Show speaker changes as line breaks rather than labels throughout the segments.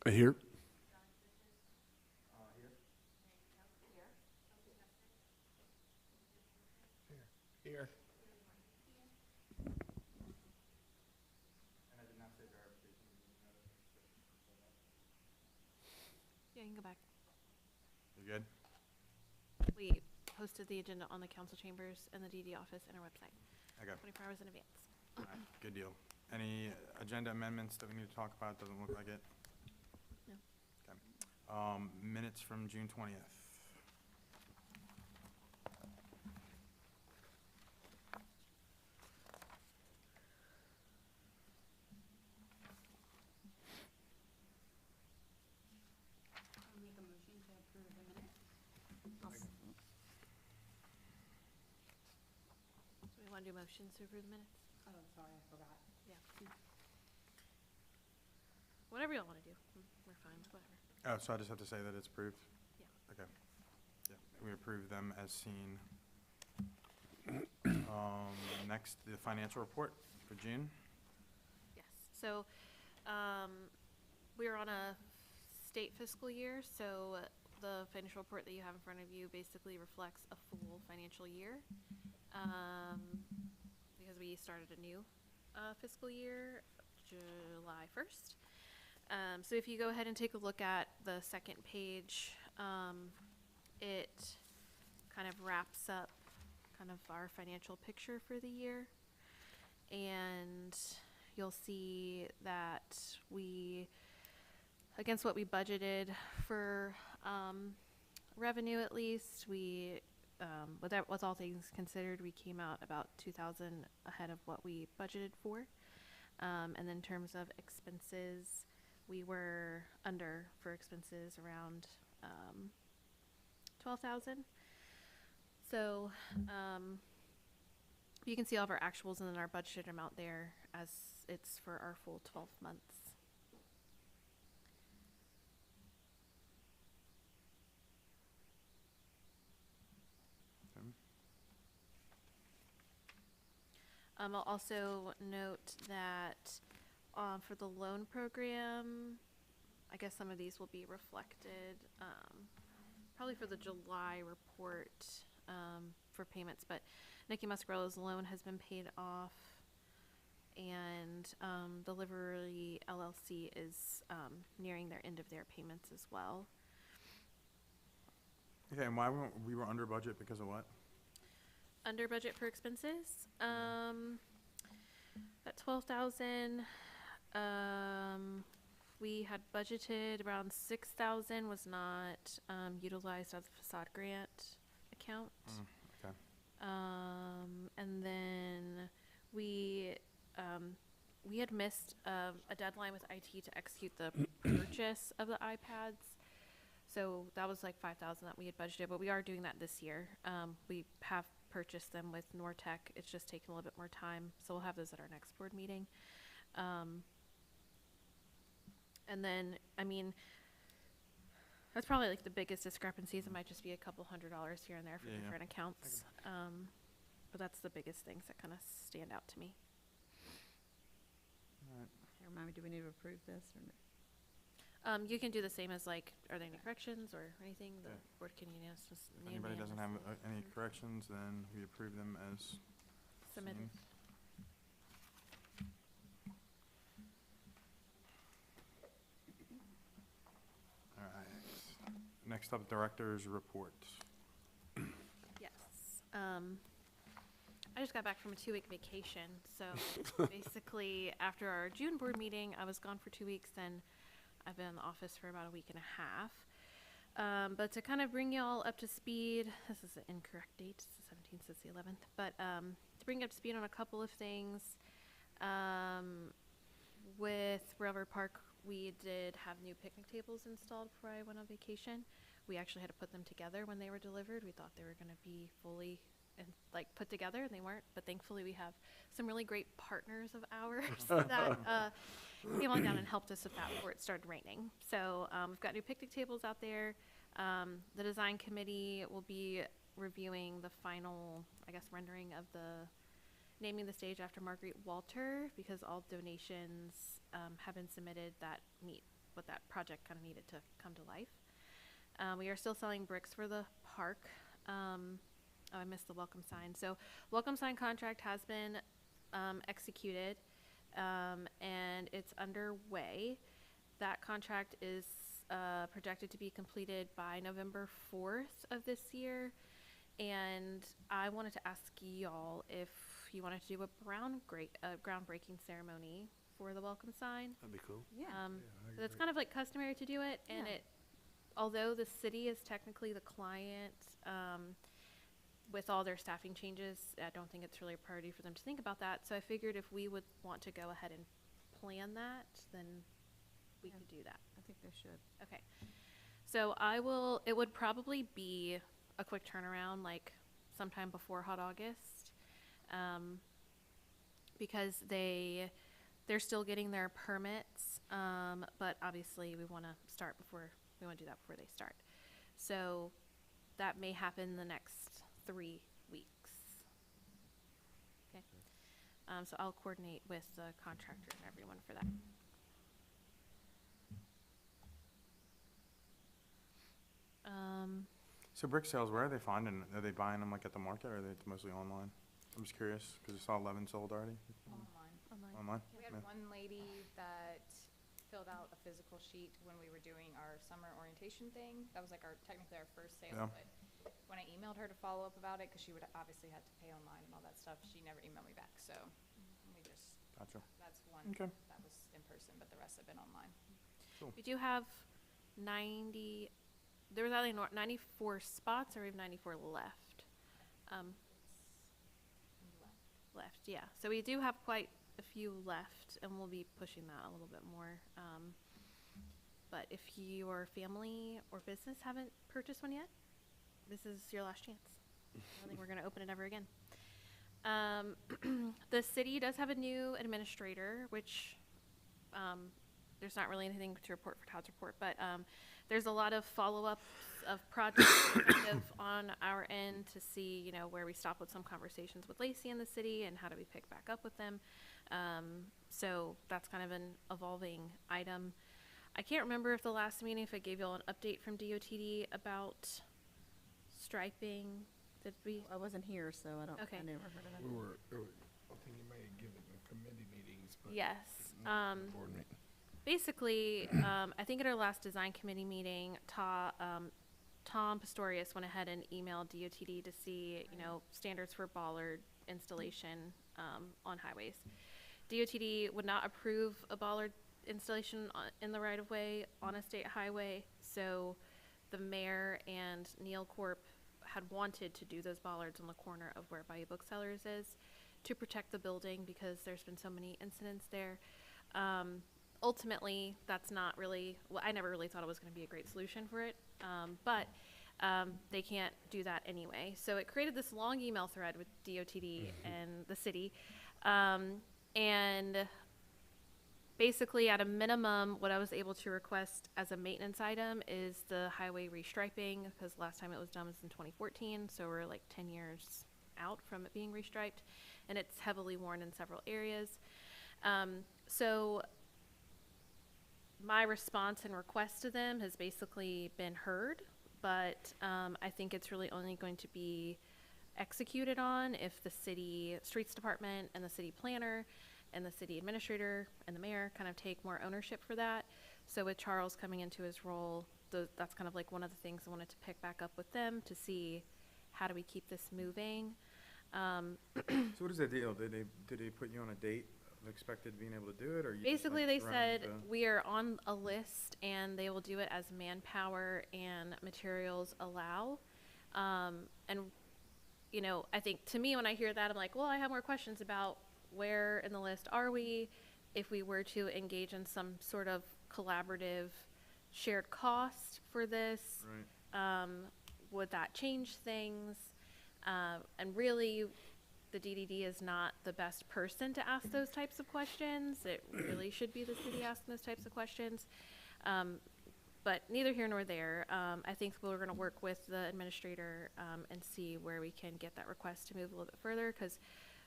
Here.
Here.
Yeah, you can go back.
You good?
We posted the agenda on the council chambers and the DD office and our website
Okay.
24 hours in advance.
All right, good deal. Any agenda amendments that we need to talk about? Doesn't look like it.
No.
Okay. Minutes from June 20th.
I'll make a motion to approve the minutes.
So we want to do motions to approve the minutes?
Oh, sorry, I forgot.
Yeah. Whatever y'all want to do. We're fine with whatever.
Oh, so I just have to say that it's approved?
Yeah.
Okay. Yeah, we approve them as seen. Next, the financial report for June.
Yes. So we're on a state fiscal year, so the financial report that you have in front of you basically reflects a full financial year because we started a new fiscal year July 1st. So if you go ahead and take a look at the second page, it kind of wraps up kind of our financial picture for the year. And you'll see that we, against what we budgeted for revenue at least, we, with all things considered, we came out about 2,000 ahead of what we budgeted for. And then in terms of expenses, we were under for expenses around 12,000. So you can see all of our actuals and then our budgeted amount there as it's for our full 12 months. I'll also note that for the loan program, I guess some of these will be reflected probably for the July report for payments, but Nikki Muscarella's loan has been paid off, and Delivery LLC is nearing their end of their payments as well.
Okay, and we were under budget because of what?
Under budget for expenses, at 12,000, we had budgeted around 6,000 was not utilized as a facade grant account.
Okay.
And then we had missed a deadline with IT to execute the purchase of the iPads. So that was like 5,000 that we had budgeted, but we are doing that this year. We have purchased them with Nortec. It's just taking a little bit more time. So we'll have those at our next board meeting. And then, I mean, that's probably like the biggest discrepancies. It might just be a couple $100 here and there for different accounts. But that's the biggest things that kind of stand out to me.
All right.
Hey, remind me, do we need to approve this or no?
You can do the same as like, are there any corrections or anything? The
Yeah.
board can unanimously.
If anybody doesn't have any corrections, then we approve them as
Submitted.
seen. All right. Next up, director's report.
Yes. I just got back from a 2-week vacation. So basically after our June board meeting, I was gone for 2 weeks, and I've been in the office for about a week and a half. But to kind of bring y'all up to speed, this is an incorrect date, it's the 17th, it's the 11th, but to bring you up to speed on a couple of things, with Railroad Park, we did have new picnic tables installed before I went on vacation. We actually had to put them together when they were delivered. We thought they were going to be fully and like put together, and they weren't, but thankfully we have some really great partners of ours that came on down and helped us with that before it started raining. So we've got new picnic tables out there. The design committee will be reviewing the final, I guess, rendering of the naming the stage after Marguerite Walter, because all donations have been submitted that meet what that project kind of needed to come to life. We are still selling bricks for the park. Oh, I missed the welcome sign. So welcome sign contract has been executed, and it's underway. That contract is projected to be completed by November 4th of this year. And I wanted to ask y'all if you wanted to do a groundbreaking ceremony for the welcome sign.
That'd be cool.
Yeah.
So it's kind of like customary to do it, and
Yeah.
although the city is technically the client, with all their staffing changes, I don't think it's really a priority for them to think about that. So I figured if we would want to go ahead and plan that, then we
Yeah.
could do that.
I think they should.
Okay. So it would probably be a quick turnaround, like sometime before Hot August, because they're still getting their permits, but obviously we want to do that before they start. So that may happen the next 3 weeks. Okay. So I'll coordinate with the contractor and everyone for that.
So brick sales, where are they finding? Are they buying them like at the market, or are they mostly online? I'm just curious because I saw 11 sold already.
Online.
Online?
We had
Yeah.
one lady that filled out a physical sheet when we were doing our summer orientation thing. That was like technically our first sale,
Yeah.
but when I emailed her to follow up about it, because she would obviously had to pay online and all that stuff, she never emailed me back, so
Gotcha.
that's one
Okay.
that was in person, but the rest have been online.
We do have 90, there was either 94 spots or we have 94 left. Left, yeah. So we do have quite a few left, and we'll be pushing that a little bit more. But if your family or business haven't purchased one yet, this is your last chance. I don't think we're going to open it ever again. The city does have a new administrator, which there's not really anything to report for Todd's report, but there's a lot of follow-up of projects kind of on our end to see, where we stop with some conversations with Lacey in the city and how do we pick back up with them. So that's kind of an evolving item. I can't remember if the last meeting, if I gave you all an update from DOTD about striping. Did we?
I wasn't here, so
Okay.
I never heard of that.
I think you may have given the committee meetings, but.
Yes.
not the board meeting.
Basically, I think at our last design committee meeting, Tom Pistorius went ahead and emailed DOTD to see, standards for bollard installation on highways. DOTD would not approve a bollard installation in the right-of-way on a state highway, so the mayor and Neil Corp had wanted to do those bollards on the corner of where Bayou Booksellers is to protect the building because there's been so many incidents there. Ultimately, that's not really, I never really thought it was going to be a great solution for it, but they can't do that anyway. So it created this long email thread with DOTD and the city, and basically at a minimum, what I was able to request as a maintenance item is the highway restriping, because last time it was done was in 2014, so we're like 10 years out from it being restriped, and it's heavily worn in several areas. So my response and request to them has basically been heard, but I think it's really only going to be executed on if the city streets department and the city planner and the city administrator and the mayor kind of take more ownership for that. So with Charles coming into his role, that's kind of like one of the things I wanted to pick back up with them to see how do we keep this moving.
So what is the deal? Did they put you on a date of expected being able to do it, or you just,
Basically,
like,
they
run
said
into-
we are on a list and they will do it as manpower and materials allow. And, I think to me, when I hear that, I'm like, well, I have more questions about where in the list are we? If we were to engage in some sort of collaborative shared cost for this,
Right.
would that change things? And really, the DDD is not the best person to ask those types of questions. It really should be the city asking those types of questions. But neither here nor there. I think we're going to work with the administrator and see where we can get that request to move a little bit further, because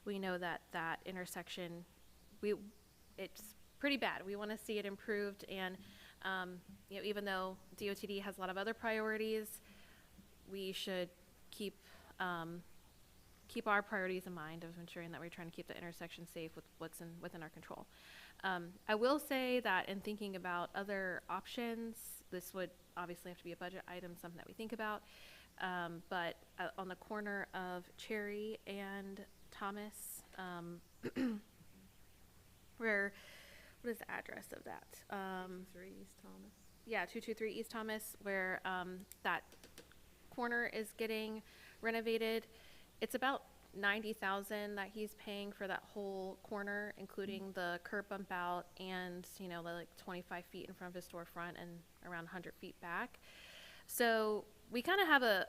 we know that intersection, it's pretty bad. We want to see it improved, and You know, even though DOTD has a lot of other priorities, we should keep our priorities in mind of ensuring that we're trying to keep the intersection safe with what's within our control. I will say that in thinking about other options, this would obviously have to be a budget item, something that we think about. But on the corner of Cherry and Thomas, what is the address of that?
3 East Thomas.
Yeah, 223 East Thomas, where that corner is getting renovated. It's about $90,000 that he's paying for that whole corner, including the curb bump out and, you know, like 25 feet in front of his storefront and around 100 feet back. So we kind of have a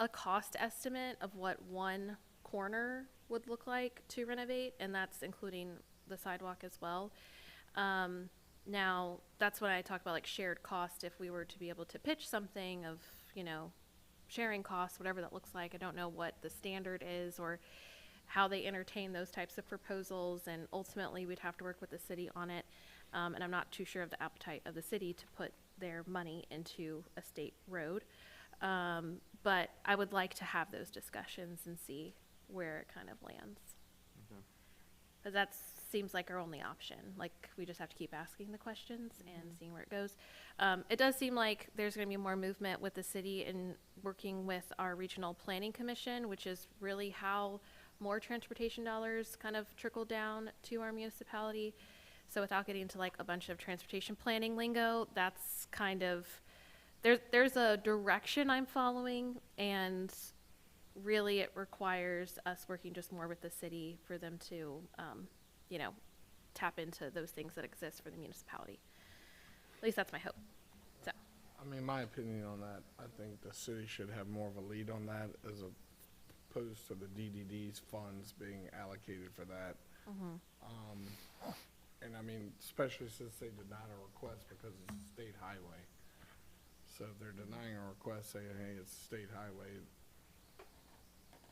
cost estimate of what one corner would look like to renovate, and that's including the sidewalk as well. Now, that's when I talk about like shared cost. If we were to be able to pitch something of, you know, sharing costs, whatever that looks like. I don't know what the standard is or how they entertain those types of proposals, and ultimately we'd have to work with the city on it. And I'm not too sure of the appetite of the city to put their money into a state road. But I would like to have those discussions and see where it kind of lands.
Okay.
But that seems like our only option. Like, we just have to keep asking the questions and seeing where it goes. It does seem like there's going to be more movement with the city in working with our regional planning commission, which is really how more transportation dollars kind of trickle down to our municipality. So without getting into like a bunch of transportation planning lingo, that's kind of, there's a direction I'm following, and really it requires us working just more with the city for them to, you know, tap into those things that exist for the municipality. At least that's my hope. So,
I mean, my opinion on that, I think the city should have more of a lead on that as opposed to the DDD's funds being allocated for that. And I mean, especially since they denied a request because it's a state highway. So if they're denying a request saying, hey, it's a state highway,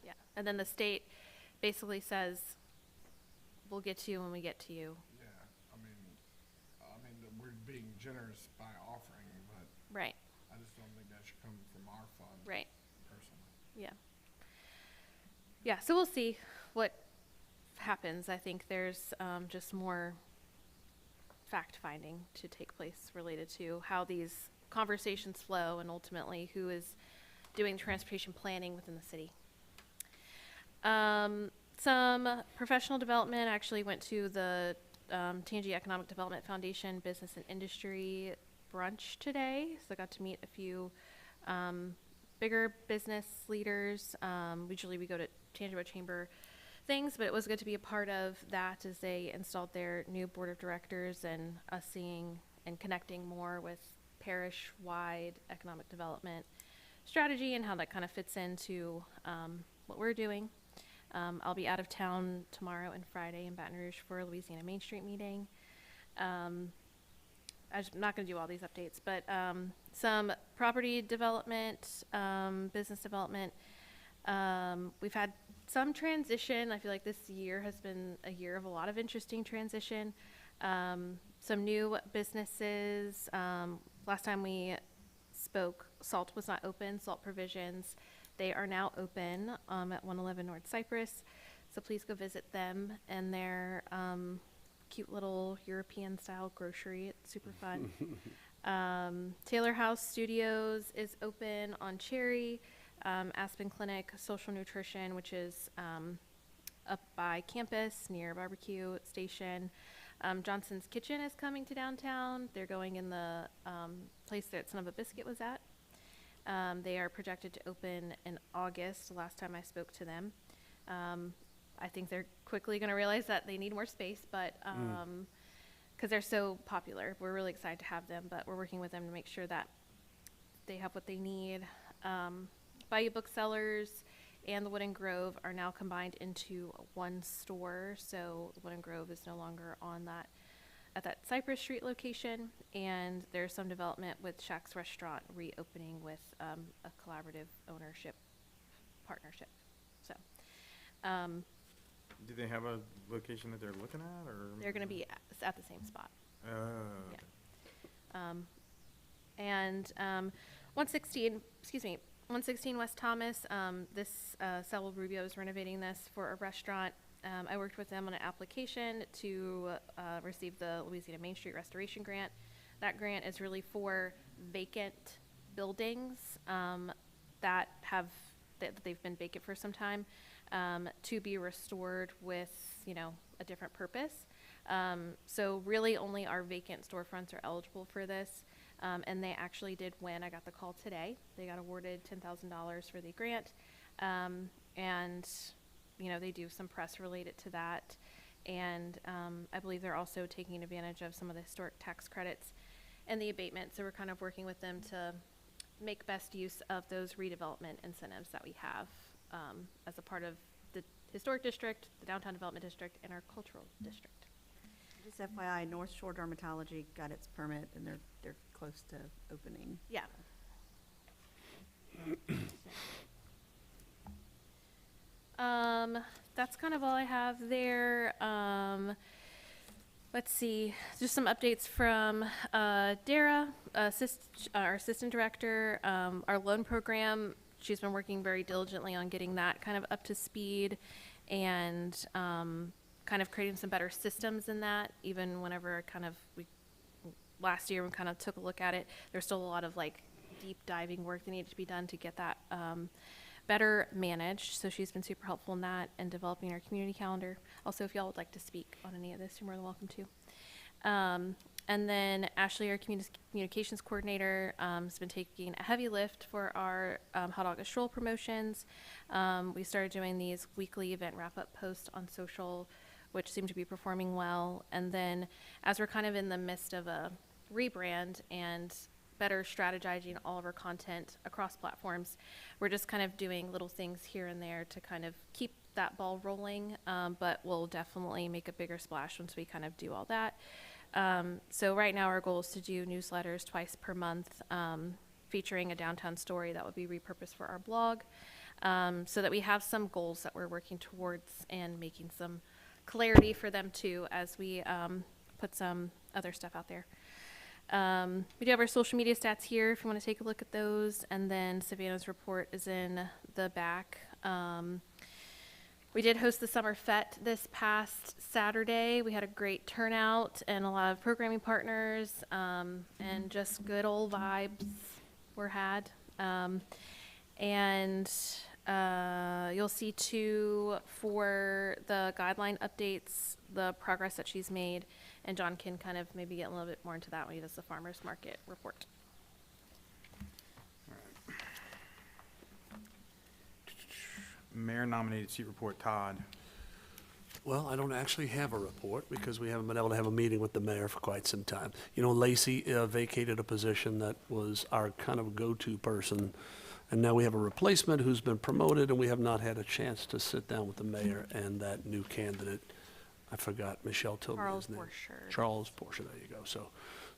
yeah. And then the state basically says, we'll get to you when we get to you.
yeah, I mean, we're being generous by offering, but
Right.
I just don't think that should come from our fund.
Right.
Personally.
Yeah. Yeah, so we'll see what happens. I think there's just more fact-finding to take place related to how these conversations flow and ultimately who is doing transportation planning within the city. Some professional development. I actually went to the Tangi Economic Development Foundation Business and Industry brunch today. So I got to meet a few bigger business leaders. Usually we go to Tangipahoa Chamber things, but it was good to be a part of that as they installed their new board of directors, and us seeing and connecting more with parish-wide economic development strategy and how that kind of fits into what we're doing. I'll be out of town tomorrow and Friday in Baton Rouge for a Louisiana Main Street meeting. I'm not going to do all these updates, but some property development, business development. We've had some transition. I feel like this year has been a year of a lot of interesting transition. Some new businesses. Last time we spoke, SALT was not open, SALT Provisions. They are now open at 111 North Cypress. So please go visit them and their cute little European-style grocery. It's super fun. Taylor House Studios is open on Cherry. Aspen Clinic Social Nutrition, which is up by campus near Barbecue Station. Johnson's Kitchen is coming to downtown. They're going in the place that Son of a Biscuit was at. They are projected to open in August, the last time I spoke to them. I think they're quickly going to realize that they need more space, but because they're so popular. We're really excited to have them, but we're working with them to make sure that they have what they need. Bayou Booksellers and the Wooden Grove are now combined into one store, so the Wooden Grove is no longer on that at that Cypress Street location, and there's some development with Shack's Restaurant reopening with a collaborative ownership partnership. So
Do they have a location that they're looking at, or?
they're going to be at the same spot.
Oh.
Yeah. And 116 West Thomas, Sal Rubio is renovating this for a restaurant. I worked with them on an application to receive the Louisiana Main Street Restoration Grant. That grant is really for vacant buildings that they've been vacant for some time, to be restored with, a different purpose. So really only our vacant storefronts are eligible for this. And they actually did win. I got the call today. They got awarded $10,000 for the grant. And, they do some press related to that. And I believe they're also taking advantage of some of the historic tax credits and the abatement. So we're kind of working with them to make best use of those redevelopment incentives that we have as a part of the historic district, the downtown development district, and our cultural district.
Just FYI, North Shore Dermatology got its permit and they're close to opening.
Yeah. That's kind of all I have there. Let's see, just some updates from Dara, our assistant director. Our loan program, she's been working very diligently on getting that kind of up to speed and kind of creating some better systems in that. Even whenever last year we kind of took a look at it, there's still a lot of deep diving work that needed to be done to get that better managed. So she's been super helpful in that and developing our community calendar. Also, if y'all would like to speak on any of this, you're more than welcome to. And then Ashley, our communications coordinator, has been taking a heavy lift for our Hot August Stroll promotions. We started doing these weekly event wrap-up posts on social, which seem to be performing well. And then as we're kind of in the midst of a rebrand and better strategizing all of our content across platforms, we're just kind of doing little things here and there to kind of keep that ball rolling, but we'll definitely make a bigger splash once we kind of do all that. So right now our goal is to do newsletters twice per month, featuring a downtown story that would be repurposed for our blog, so that we have some goals that we're working towards and making some clarity for them too as we put some other stuff out there. We do have our social media stats here if you want to take a look at those, and then Savannah's report is in the back. We did host the Summer Fete this past Saturday. We had a great turnout and a lot of programming partners, and just good old vibes were had. And you'll see too for the guideline updates, the progress that she's made, and John can kind of maybe get a little bit more into that when he does the farmers market report.
Mayor nominated seat report, Todd.
Well, I don't actually have a report because we haven't been able to have a meeting with the mayor for quite some time. Lacey vacated a position that was our kind of go-to person, and now we have a replacement who's been promoted, and we have not had a chance to sit down with the mayor and that new candidate. I forgot Michelle Tilbury's name. Charles Porsche, there you go. So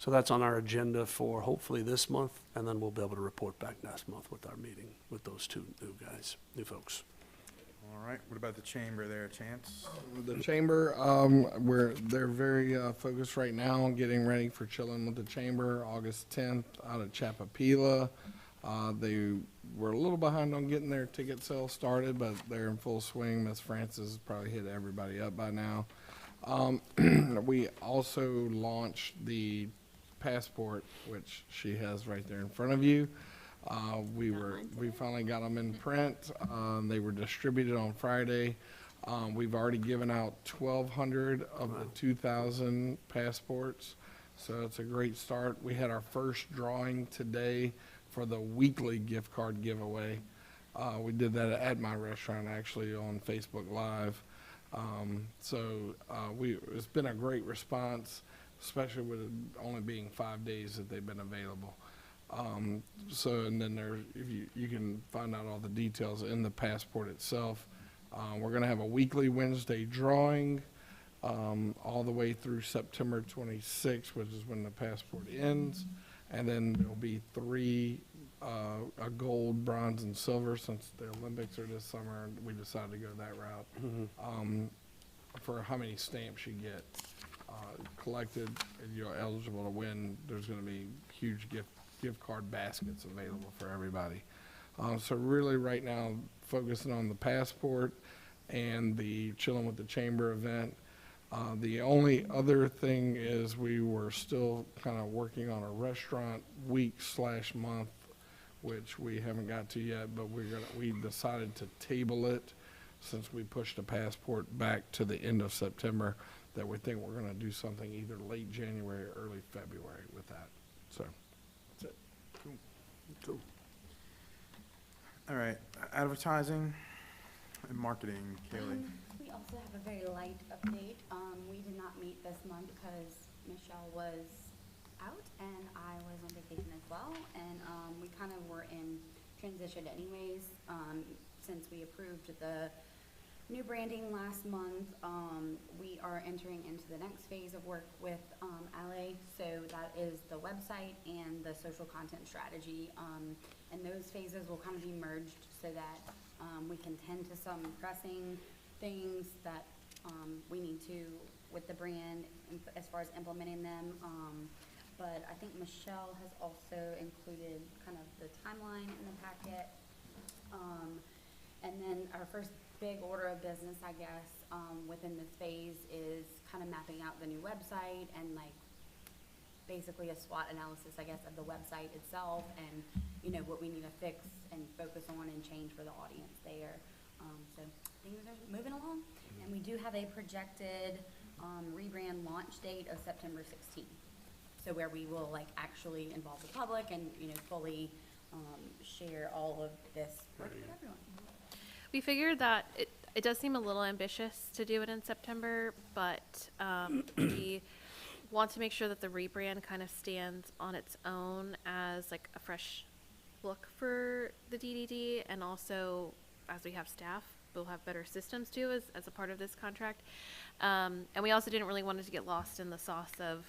that's on our agenda for hopefully this month, and then we'll be able to report back next month with our meeting with those two new folks.
All right, what about the chamber there, Chance?
The chamber, they're very focused right now on getting ready for Chilling with the Chamber, August 10th out at Chapapila. They were a little behind on getting their ticket sales started, but they're in full swing. Miss Francis has probably hit everybody up by now. We also launched the passport, which she has right there in front of you. We finally got them in print. They were distributed on Friday. We've already given out 1,200 of the 2,000 passports, so it's a great start. We had our first drawing today for the weekly gift card giveaway. We did that at my restaurant, actually, on Facebook Live. It's been a great response, especially with it only being 5 days that they've been available. And then you can find out all the details in the passport itself. We're going to have a weekly Wednesday drawing all the way through September 26th, which is when the passport ends. And then there'll be 3, a gold, bronze, and silver, since the Olympics are this summer. We decided to go that route for how many stamps you get. collected, and you're eligible to win. There's gonna be huge gift card baskets available for everybody. So really, right now, focusing on the passport and the Chillin' with the Chamber event. The only other thing is we were still kind of working on a restaurant week/month, which we haven't got to yet, but we decided to table it since we pushed the passport back to the end of September, that we think we're gonna do something either late January or early February with that. So, that's it.
Cool.
All right, advertising and marketing, Kaylee.
We also have a very light update. We did not meet this month because Michelle was out and I was on vacation as well. And we kind of were in transition anyways, since we approved the new branding last month. We are entering into the next phase of work with LA. So that is the website and the social content strategy. And those phases will kind of be merged so that we can tend to some pressing things that we need to with the brand as far as implementing them. But I think Michelle has also included kind of the timeline in the packet. And then our first big order of business, I guess, within this phase is kind of mapping out the new website and like basically a SWOT analysis, I guess, of the website itself and, you know, what we need to fix and focus on and change for the audience there. So things are moving along. And we do have a projected rebrand launch date of September 16th. So where we will like actually involve the public and, you know, fully share all of this with everyone.
We figured that it does seem a little ambitious to do it in September, but we want to make sure that the rebrand kind of stands on its own as like a fresh look for the DDD, and also as we have staff, we'll have better systems too as a part of this contract. And we also didn't really want it to get lost in the sauce of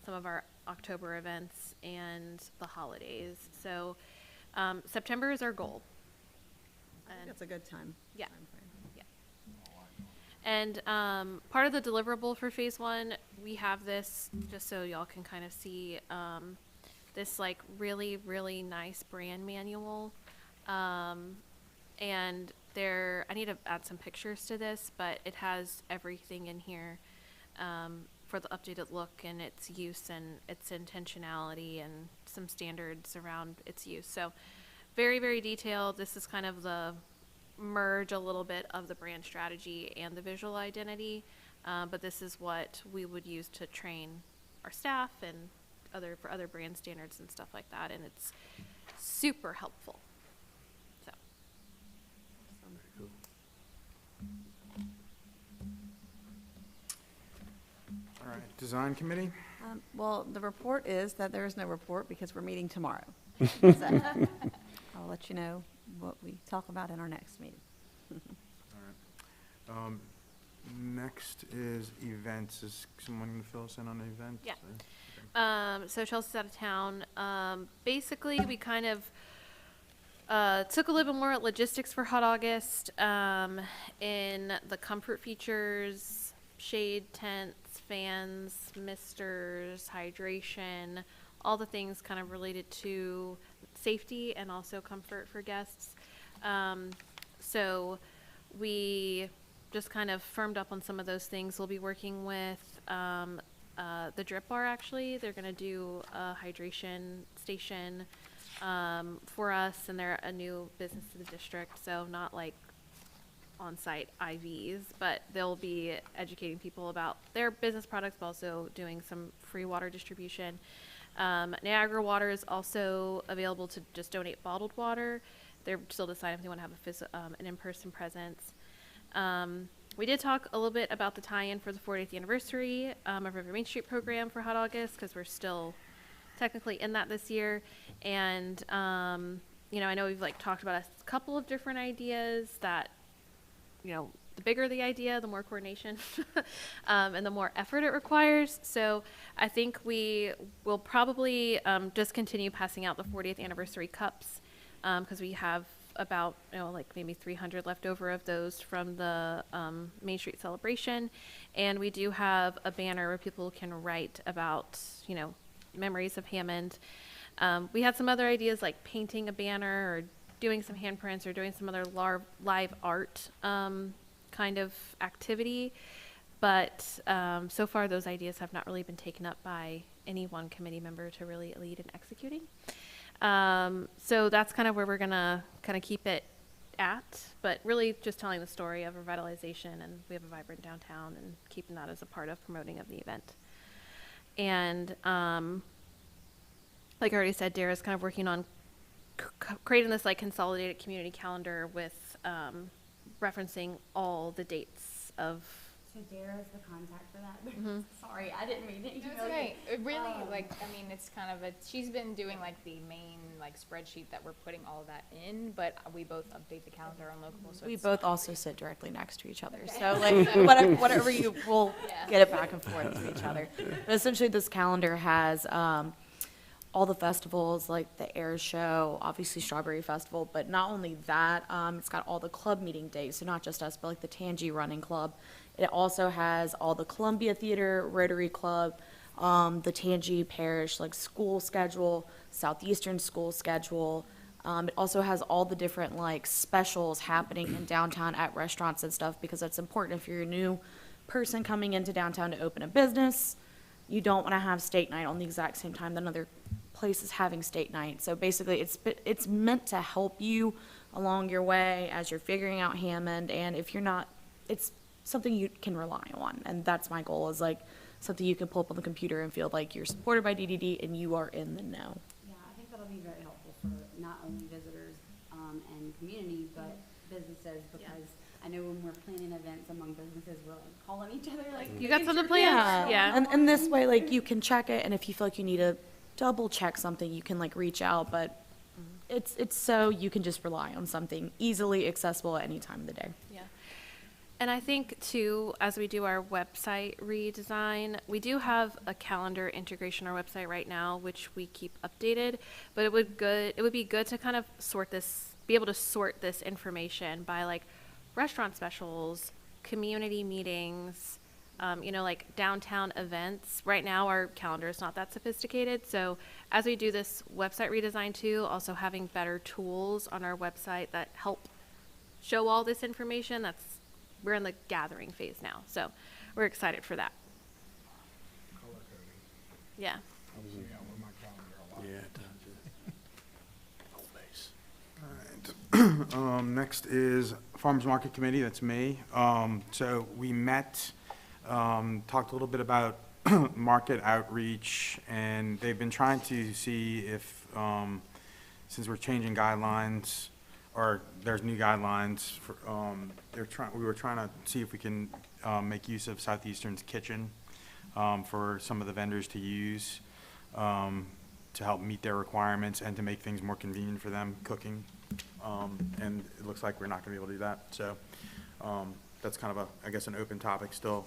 some of our October events and the holidays. So September is our goal.
I think that's a good time.
Yeah.
timeframe.
And part of the deliverable for phase one, we have this, just so y'all can kind of see, this like really, really nice brand manual. And I need to add some pictures to this, but it has everything in here for the updated look and its use and its intentionality and some standards around its use. So very, very detailed. This is kind of the merge a little bit of the brand strategy and the visual identity, but this is what we would use to train our staff and for other brand standards and stuff like that, and it's super helpful. So
All right, design committee?
Well, the report is that there is no report because we're meeting tomorrow. So, I'll let you know what we talk about in our next meeting.
All right. Next is events. Is someone going to fill us in on the events?
Yeah. So Chelsea's out of town. Basically, we kind of took a little bit more logistics for Hot August in the comfort features, shade tents, fans, misters, hydration, all the things kind of related to safety and also comfort for guests. So we just kind of firmed up on some of those things. We'll be working with the Drip Bar, actually. They're going to do a hydration station for us, and they're a new business to the district, so not like on-site IVs, but they'll be educating people about their business products, but also doing some free water distribution. Niagara Water is also available to just donate bottled water. They're still deciding if they want to have an in-person presence. We did talk a little bit about the tie-in for the 40th anniversary of River Main Street program for Hot August, because we're still technically in that this year. And, you know, I know we've like talked about a couple of different ideas that, you know, the bigger the idea, the more coordination and the more effort it requires. So I think we will probably just continue passing out the 40th anniversary cups because we have about, like maybe 300 left over of those from the Main Street celebration. And we do have a banner where people can write about, memories of Hammond. We had some other ideas like painting a banner or doing some handprints or doing some other live art kind of activity. But so far, those ideas have not really been taken up by any one committee member to really lead in executing. So that's kind of where we're going to kind of keep it at, but really just telling the story of revitalization, and we have a vibrant downtown and keeping that as a part of promoting of the event. And like I already said, Dara's kind of working on creating this like consolidated community calendar with referencing all the dates of.
So Dara is the contact for that?
Mm-hmm.
Sorry, I didn't mean to
No, it's
email
okay.
you.
It really, it's kind of she's been doing like the main like spreadsheet that we're putting all of that in, but we both update the calendar on local, so
We
it's
both
not
also
really-
sit directly next to each other, so like whatever you will
Yeah.
get it back and forth to each other. But essentially, this calendar has all the festivals like the Air Show, obviously Strawberry Festival, but not only that, it's got all the club meeting days, so not just us, but like the Tangi Running Club. It also has all the Columbia Theater, Rotary Club, the Tangi Parish like school schedule, Southeastern school schedule. It also has all the different like specials happening in downtown at restaurants and stuff, because that's important if you're a new person coming into downtown to open a business. You don't want to have steak night on the exact same time that another place is having steak night. So basically, it's meant to help you along your way as you're figuring out Hammond, and if you're not, it's something you can rely on. And that's my goal, is like something you can pull up on the computer and feel like you're supported by DDD and you are in the know.
Yeah, I think that'll be very helpful for not only visitors and community, but businesses, because I know when we're planning events among businesses, we're like calling each other like.
You got
making
something
sure-
planned? Yeah.
And this way, like, you can check it, and if you feel like you need to double check something, you can like reach out, but it's so you can just rely on something easily accessible at any time of the day.
Yeah. And I think too, as we do our website redesign, we do have a calendar integration on our website right now, which we keep updated, but it would be good to kind of be able to sort this information by like restaurant specials, community meetings, like downtown events. Right now our calendar is not that sophisticated. So as we do this website redesign too, also having better tools on our website that help show all this information, we're in the gathering phase now. So we're excited for that. Yeah.
Yeah, it does. Home base.
Next is Farmers Market Committee, that's me. So we met, talked a little bit about market outreach, and they've been trying to see if, since we're changing guidelines, or there's new guidelines, for, we were trying to see if we can make use of Southeastern's kitchen for some of the vendors to use to help meet their requirements and to make things more convenient for them cooking. And it looks like we're not going to be able to do that. So that's kind of I guess, an open topic still.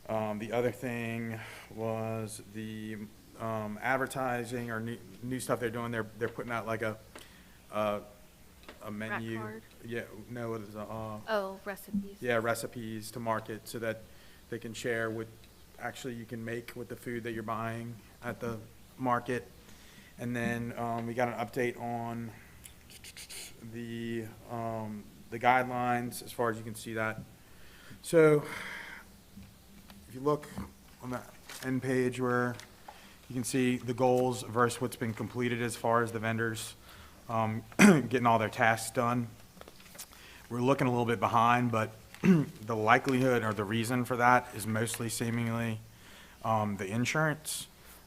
The other thing was the advertising or new stuff they're doing. They're putting out like a menu.
card?
Yeah, no, it is
Recipes.
yeah, recipes to market so that they can share what actually you can make with the food that you're buying at the market. And then we got an update on the guidelines as far as you can see that. So if you look on the end page where you can see the goals versus what's been completed as far as the vendors getting all their tasks done. We're looking a little bit behind, but the likelihood or the reason for that is mostly seemingly the insurance.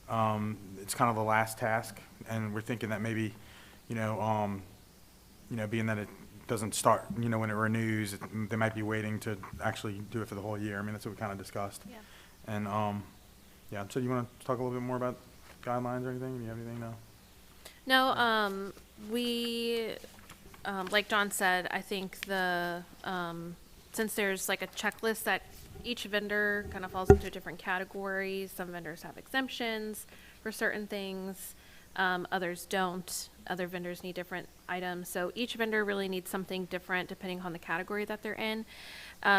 It's kind of the last task, and we're thinking that maybe, being that it doesn't start, when it renews, they might be waiting to actually do it for the whole year. I mean, that's what we kind of discussed.
Yeah.
And, so you want to talk a little bit more about guidelines or anything? Do you have anything now?
No, we, like John said, I think since there's like a checklist that each vendor kind of falls into different categories, some vendors have exemptions for certain things. Others don't. Other vendors need different items. So each vendor really needs something different depending on the category that they're in.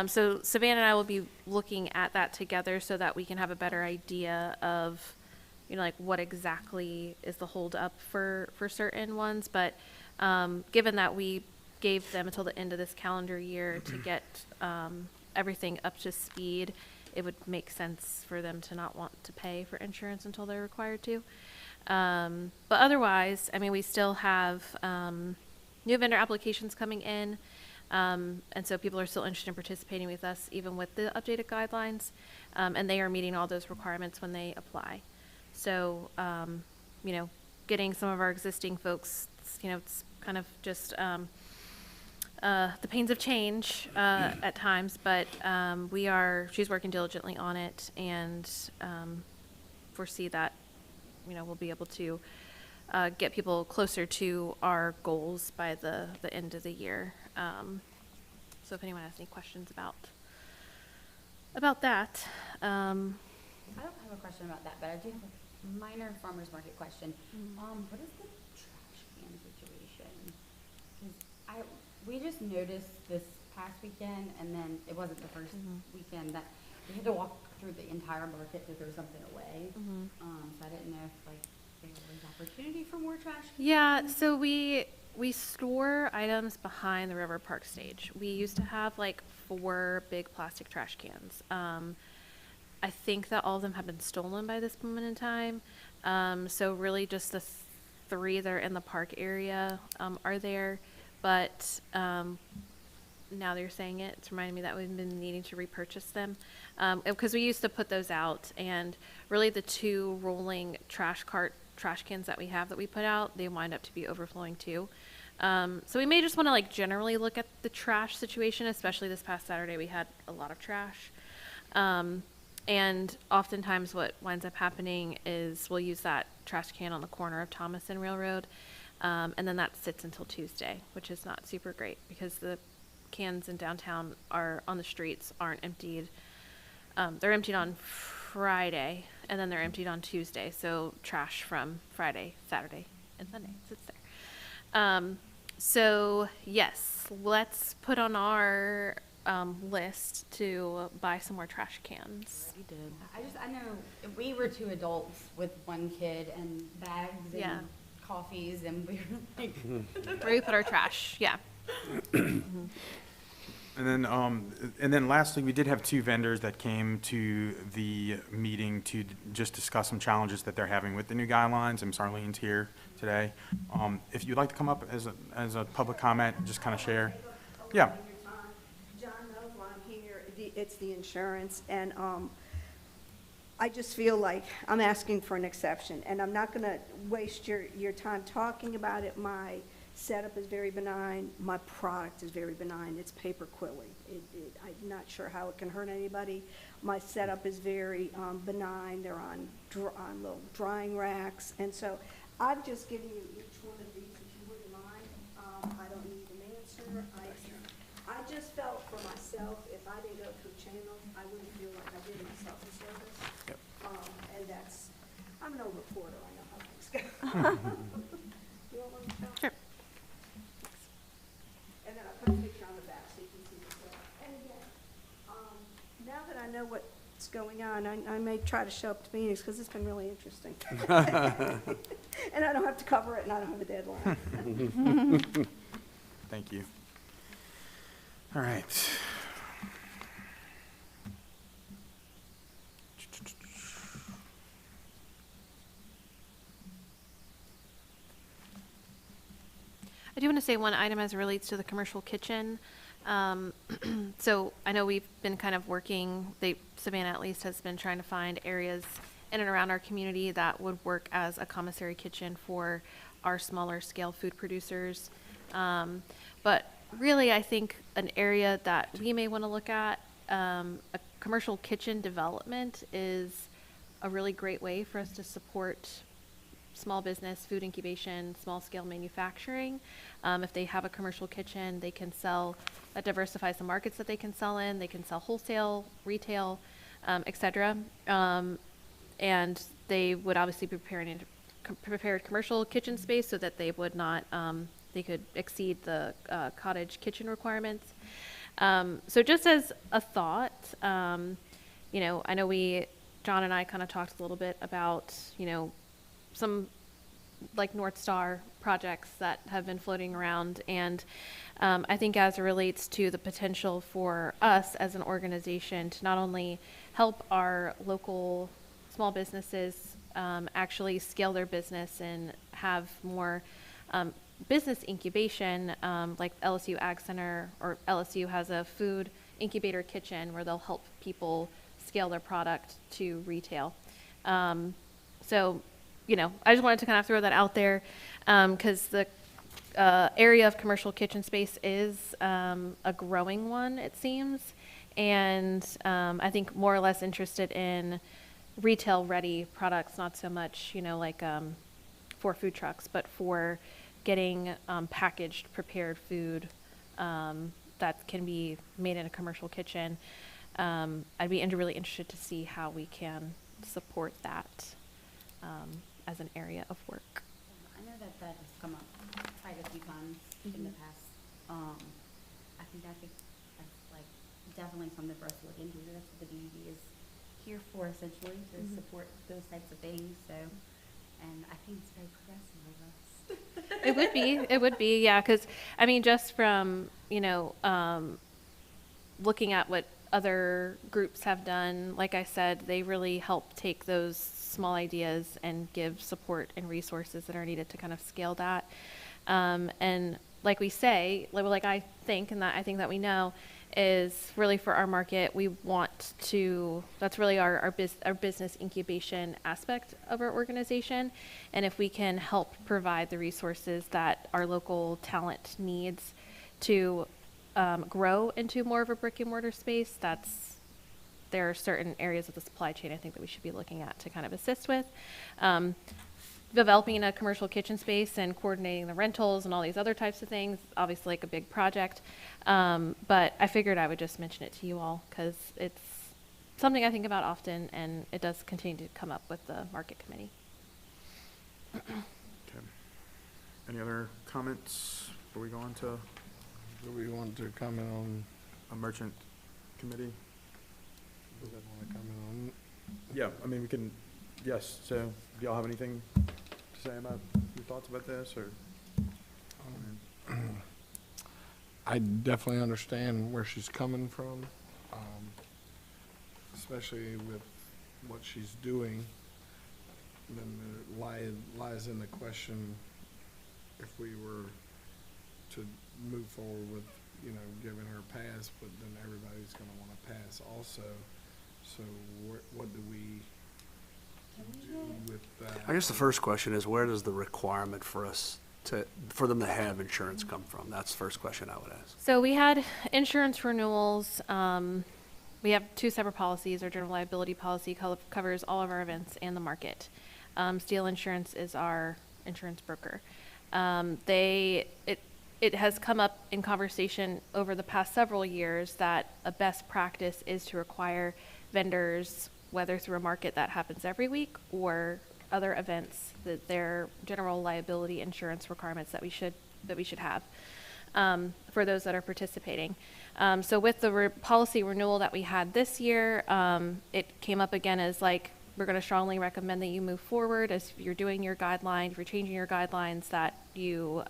So Savannah and I will be looking at that together so that we can have a better idea of, you know, like what exactly is the hold up for certain ones. But given that we gave them until the end of this calendar year to get everything up to speed, it would make sense for them to not want to pay for insurance until they're required to. But otherwise, I mean, we still have new vendor applications coming in. And so people are still interested in participating with us, even with the updated guidelines. And they are meeting all those requirements when they apply. So, you know, getting some of our existing folks, you know, it's kind of just the pains of change at times, but she's working diligently on it, and foresee that, you know, we'll be able to get people closer to our goals by the end of the year. So if anyone has any questions about that.
I don't have a question about that, but I do have a minor farmer's market question. What is the trash can situation? 'Cause we just noticed this past weekend, and then it wasn't the first weekend, that we had to walk through the entire market to throw something away. So I didn't know if like there was opportunity for more trash cans.
Yeah, so we store items behind the River Park stage. We used to have like 4 big plastic trash cans. I think that all of them have been stolen by this moment in time. So really just the 3 that are in the park area are there. But now that you're saying it, it's reminding me that we've been needing to repurchase them. Because we used to put those out, and really the 2 rolling trash cans that we have that we put out, they wind up to be overflowing too. So we may just want to like generally look at the trash situation, especially this past Saturday we had a lot of trash. And oftentimes what winds up happening is we'll use that trash can on the corner of Thomas and Railroad, and then that sits until Tuesday, which is not super great because the cans in downtown are on the streets aren't emptied. They're emptied on Friday, and then they're emptied on Tuesday. So trash from Friday, Saturday, and Sunday sits there. So yes, let's put on our list to buy some more trash cans.
We did.
I know we were 2 adults with 1 kid and bags and
Yeah.
coffees, and we were like,
Where we put our trash, yeah.
And then lastly, we did have 2 vendors that came to the meeting to just discuss some challenges that they're having with the new guidelines, and Sarlene's here today. If you'd like to come up as a public comment, just kind of share. Yeah.
John knows why I'm here. It's the insurance, and I just feel like I'm asking for an exception, and I'm not going to waste your time talking about it. My setup is very benign. My product is very benign. It's paper quilling. I'm not sure how it can hurt anybody. My setup is very benign. They're on little drying racks, and so I've just given you each one of these, if you wouldn't mind. I don't need an answer. I just felt for myself, if I didn't go through channels, I wouldn't feel like I did myself a service.
Yep.
And I'm no reporter. I know how things go. You want one, Michelle?
Sure.
And then I put a picture on the back so you can see the setup. And again, now that I know what's going on, I may try to show up to meetings because it's been really interesting. And I don't have to cover it, and I don't have a deadline.
Thank you. All right.
I do want to say one item as it relates to the commercial kitchen. So I know we've been kind of working, Savannah at least has been trying to find areas in and around our community that would work as a commissary kitchen for our smaller scale food producers. But really, I think an area that we may want to look at, a commercial kitchen development is a really great way for us to support small business, food incubation, small scale manufacturing. If they have a commercial kitchen, they can sell, that diversifies the markets that they can sell in. They can sell wholesale, retail, et cetera. And they would obviously be preparing to prepared commercial kitchen space so that they would not, they could exceed the cottage kitchen requirements. So just as a thought, you know, I know John and I kind of talked a little bit about, you know, some like North Star projects that have been floating around. And I think as it relates to the potential for us as an organization to not only help our local small businesses actually scale their business and have more business incubation, like LSU Ag Center or LSU has a food incubator kitchen where they'll help people scale their product to retail. So, you know, I just wanted to kind of throw that out there because the area of commercial kitchen space is a growing one, it seems. And I think more or less interested in retail-ready products, not so much, you know, like for food trucks, but for getting packaged, prepared food that can be made in a commercial kitchen. I'd be really interested to see how we can support that as an area of work.
I know that has come up quite a few times in the past. I think that's like definitely something for us to look into. That's what the DED is here for, essentially, to support those types of things. So, and I think it's very progressive of us.
It would be, yeah, because I mean, just from, you know, looking at what other groups have done, like I said, they really help take those small ideas and give support and resources that are needed to kind of scale that. And like we say, like I think, and that I think that we know, is really for our market, we want to, that's really our business incubation aspect of our organization. And if we can help provide the resources that our local talent needs to grow into more of a brick and mortar space, there are certain areas of the supply chain I think that we should be looking at to kind of assist with. Developing a commercial kitchen space and coordinating the rentals and all these other types of things, obviously like a big project. But I figured I would just mention it to you all because it's something I think about often, and it does continue to come up with the market committee.
Okay. Any other comments before we go on to
Do we want to comment on,
a merchant committee?
do we want to comment on?
Yeah, I mean, we can, yes, so do y'all have anything to say about your thoughts about this, or?
I definitely understand where she's coming from, especially with what she's doing. Then there lies in the question if we were to move forward with, you know, giving her a pass, but then everybody's going to want to pass also. So what do we do with that?
I guess the first question is, where does the requirement for them to have insurance come from? That's the first question I would ask.
So we had insurance renewals. We have two separate policies. Our general liability policy covers all of our events and the market. Steel Insurance is our insurance broker. It has come up in conversation over the past several years that a best practice is to require vendors, whether through a market that happens every week or other events, that their general liability insurance requirements that we should have for those that are participating. So with the policy renewal that we had this year, it came up again as like, we're going to strongly recommend that you move forward as you're doing your guidelines, if you're changing your guidelines, that you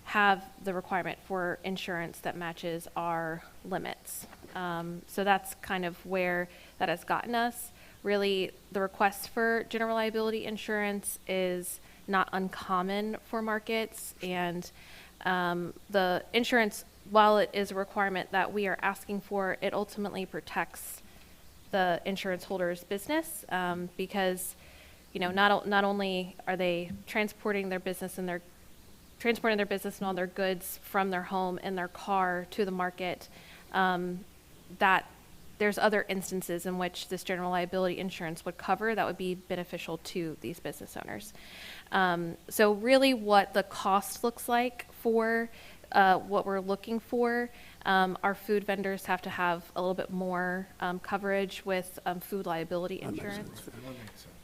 have the requirement for insurance that matches our limits. So that's kind of where that has gotten us. Really, the request for general liability insurance is not uncommon for markets, and the insurance, while it is a requirement that we are asking for, it ultimately protects the insurance holder's business because, you know, not only are they transporting their business and all their goods from their home in their car to the market, that there's other instances in which this general liability insurance would cover that would be beneficial to these business owners. So really what the cost looks like for what we're looking for. Our food vendors have to have a little bit more coverage with food liability
That makes
insurance,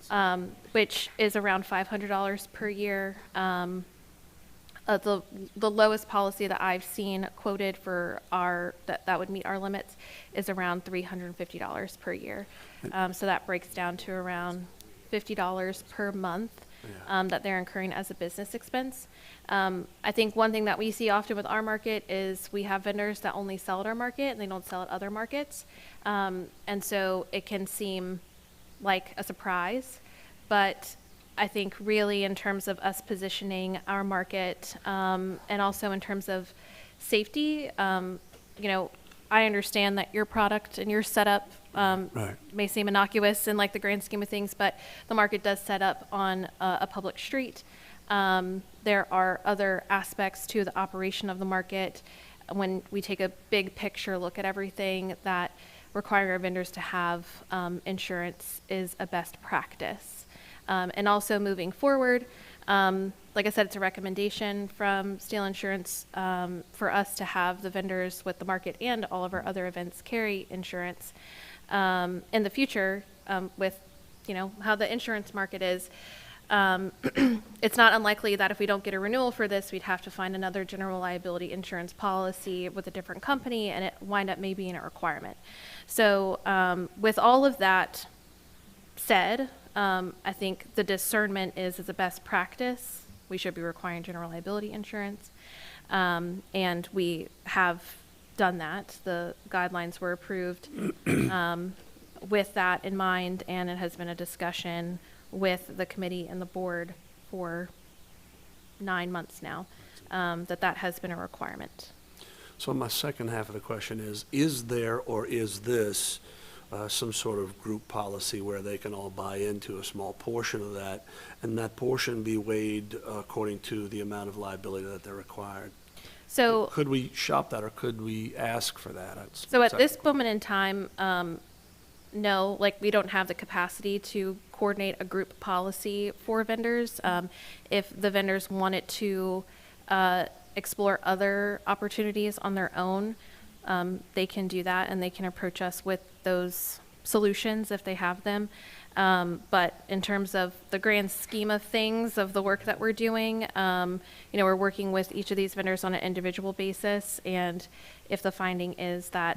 sense.
which is around $500 per year. The lowest policy that I've seen quoted for that would meet our limits is around $350 per year. So that breaks down to around $50 per month that they're incurring as a business expense. I think one thing that we see often with our market is we have vendors that only sell at our market and they don't sell at other markets. And so it can seem like a surprise, but I think really in terms of us positioning our market, and also in terms of safety, I understand that your product and your setup
Right.
may seem innocuous in like the grand scheme of things, but the market does set up on a public street. There are other aspects to the operation of the market when we take a big picture look at everything that requiring our vendors to have insurance is a best practice. And also moving forward, like I said, it's a recommendation from Steel Insurance for us to have the vendors with the market and all of our other events carry insurance in the future with, how the insurance market is. It's not unlikely that if we don't get a renewal for this, we'd have to find another general liability insurance policy with a different company, and it wind up maybe being a requirement. So with all of that said, I think the discernment is as a best practice, we should be requiring general liability insurance. And we have done that. The guidelines were approved with that in mind, and it has been a discussion with the committee and the board for 9 months now, that has been a requirement.
So my second half of the question is there or is this some sort of group policy where they can all buy into a small portion of that, and that portion be weighed according to the amount of liability that they're required?
So,
Could we shop that, or could we ask for that? That's
so at
second
this
question.
moment in time, no, like we don't have the capacity to coordinate a group policy for vendors. If the vendors wanted to explore other opportunities on their own, they can do that, and they can approach us with those solutions if they have them. But in terms of the grand scheme of things, of the work that we're doing, we're working with each of these vendors on an individual basis. And if the finding is that,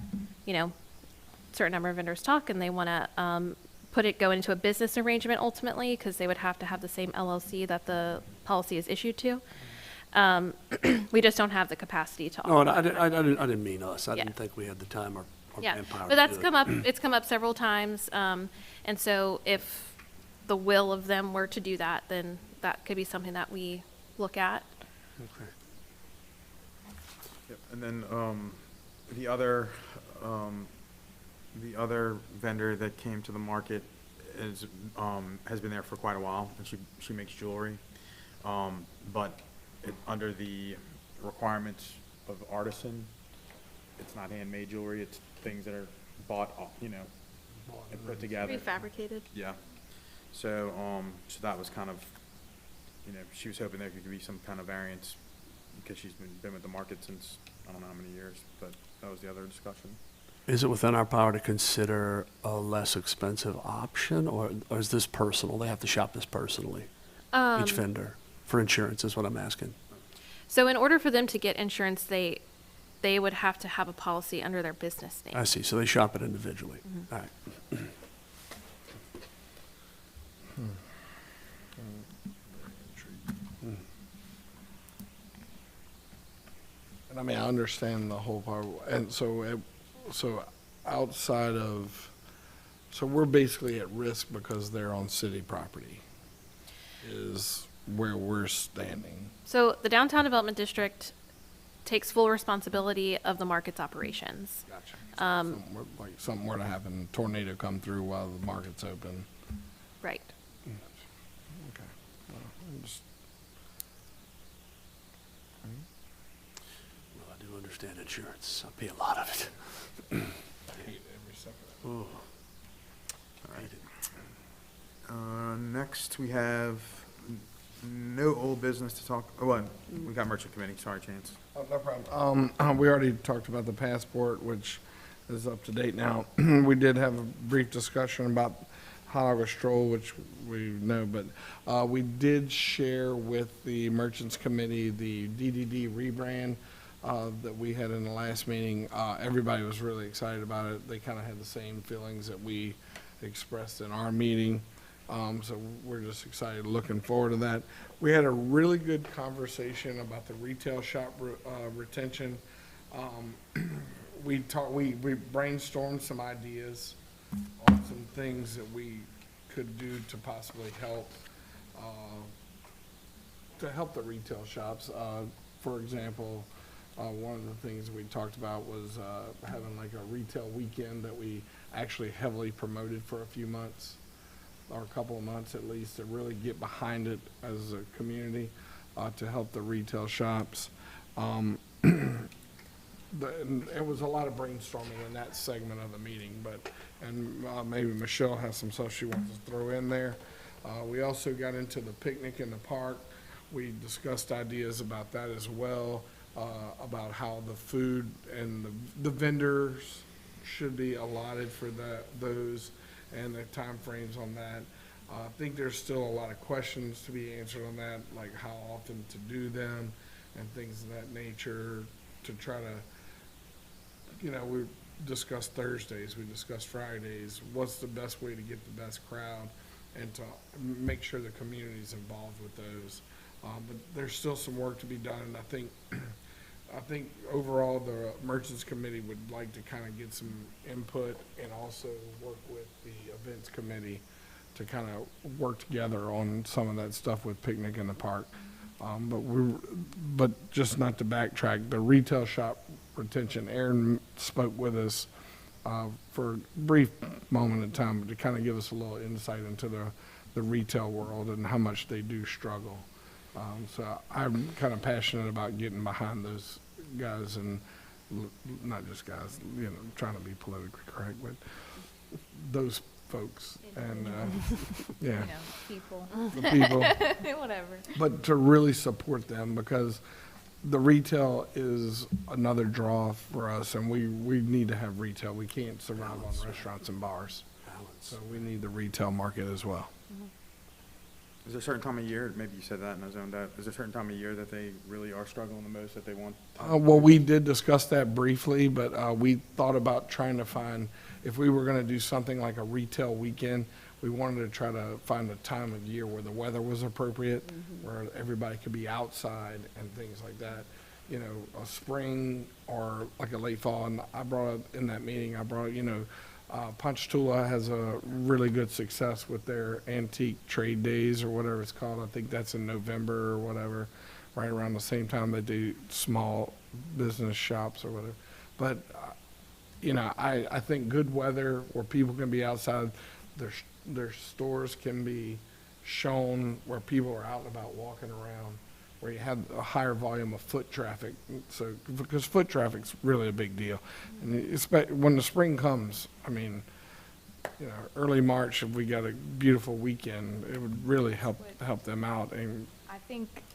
certain number of vendors talk and they want to go into a business arrangement ultimately, because they would have to have the same LLC that the policy is issued to, we just don't have the capacity to.
No, and I didn't mean us. I
Yeah.
didn't think we had the time or
Yeah,
manpower
but
to
that's
do
come
it.
up, it's come up several times, and so if the will of them were to do that, then that could be something that we look at.
Okay.
Yep, and then the other vendor that came to the market has been there for quite a while, and she makes jewelry, but under the requirements of artisan, it's not handmade jewelry. It's things that are bought, and put together.
Prefabricated.
Yeah. So that was kind of, she was hoping there could be some kind of variance because she's been with the market since, I don't know how many years, but that was the other discussion.
Is it within our power to consider a less expensive option, or is this personal? They have to shop this personally, each vendor, for insurance is what I'm asking.
So in order for them to get insurance, they would have to have a policy under their business name.
I see, so they shop it individually. All right.
And I mean, I understand the whole part, and so outside of, so we're basically at risk because they're on city property, is where we're standing.
So the Downtown Development District takes full responsibility of the market's operations.
Gotcha. Like something were to happen, tornado come through while the market's open.
Right.
Okay. Well, I'm just-
Well, I do understand insurance. I pay a lot of it. Oh. All right.
Next, we have No old business to talk, oh, well, we got merchant committee, sorry, Chance.
Oh, no problem. We already talked about the passport, which is up to date now. We did have a brief discussion about Hot August Stroll, which we know, but we did share with the Merchants Committee the DDD rebrand that we had in the last meeting. Everybody was really excited about it. They kind of had the same feelings that we expressed in our meeting. So we're just excited, looking forward to that. We had a really good conversation about the retail shop retention. We brainstormed some ideas on some things that we could do to possibly help the retail shops. For example, one of the things we talked about was having like a retail weekend that we actually heavily promoted for a few months, or a couple of months at least, to really get behind it as a community to help the retail shops. And it was a lot of brainstorming in that segment of the meeting, and maybe Michelle has some stuff she wants to throw in there. We also got into the picnic in the park. We discussed ideas about that as well, about how the food and the vendors should be allotted for those, and the timeframes on that. I think there's still a lot of questions to be answered on that, like how often to do them and things of that nature, to try to, we discussed Thursdays, we discussed Fridays, what's the best way to get the best crowd, and to make sure the community's involved with those. But there's still some work to be done, and I think overall the Merchants Committee would like to kind of get some input and also work with the Events Committee to kind of work together on some of that stuff with Picnic in the Park. But just not to backtrack, the retail shop retention, Aaron spoke with us for a brief moment in time to kind of give us a little insight into the retail world and how much they do struggle. So I'm kind of passionate about getting behind those guys, and not just guys, trying to be politically correct, but those folks and, yeah,
People,
the people.
whatever.
But to really support them, because the retail is another draw for us, and we need to have retail. We can't survive on restaurants and bars. So we need the retail market as well.
Is there a certain time of year, maybe you said that and I zoned out, is there a certain time of year that they really are struggling the most, that they want?
Well, we did discuss that briefly, but we thought about trying to find, if we were going to do something like a retail weekend, we wanted to try to find a time of year where the weather was appropriate, where everybody could be outside and things like that. A spring or like a late fall. And I brought up in that meeting, Ponchatoula has a really good success with their antique trade days or whatever it's called. I think that's in November or whatever, right around the same time they do small business shops or whatever. But, I think good weather where people can be outside, their stores can be shown where people are out and about walking around, where you have a higher volume of foot traffic. So, because foot traffic's really a big deal. And when the spring comes, early March, if we got a beautiful weekend, it would really help them out. And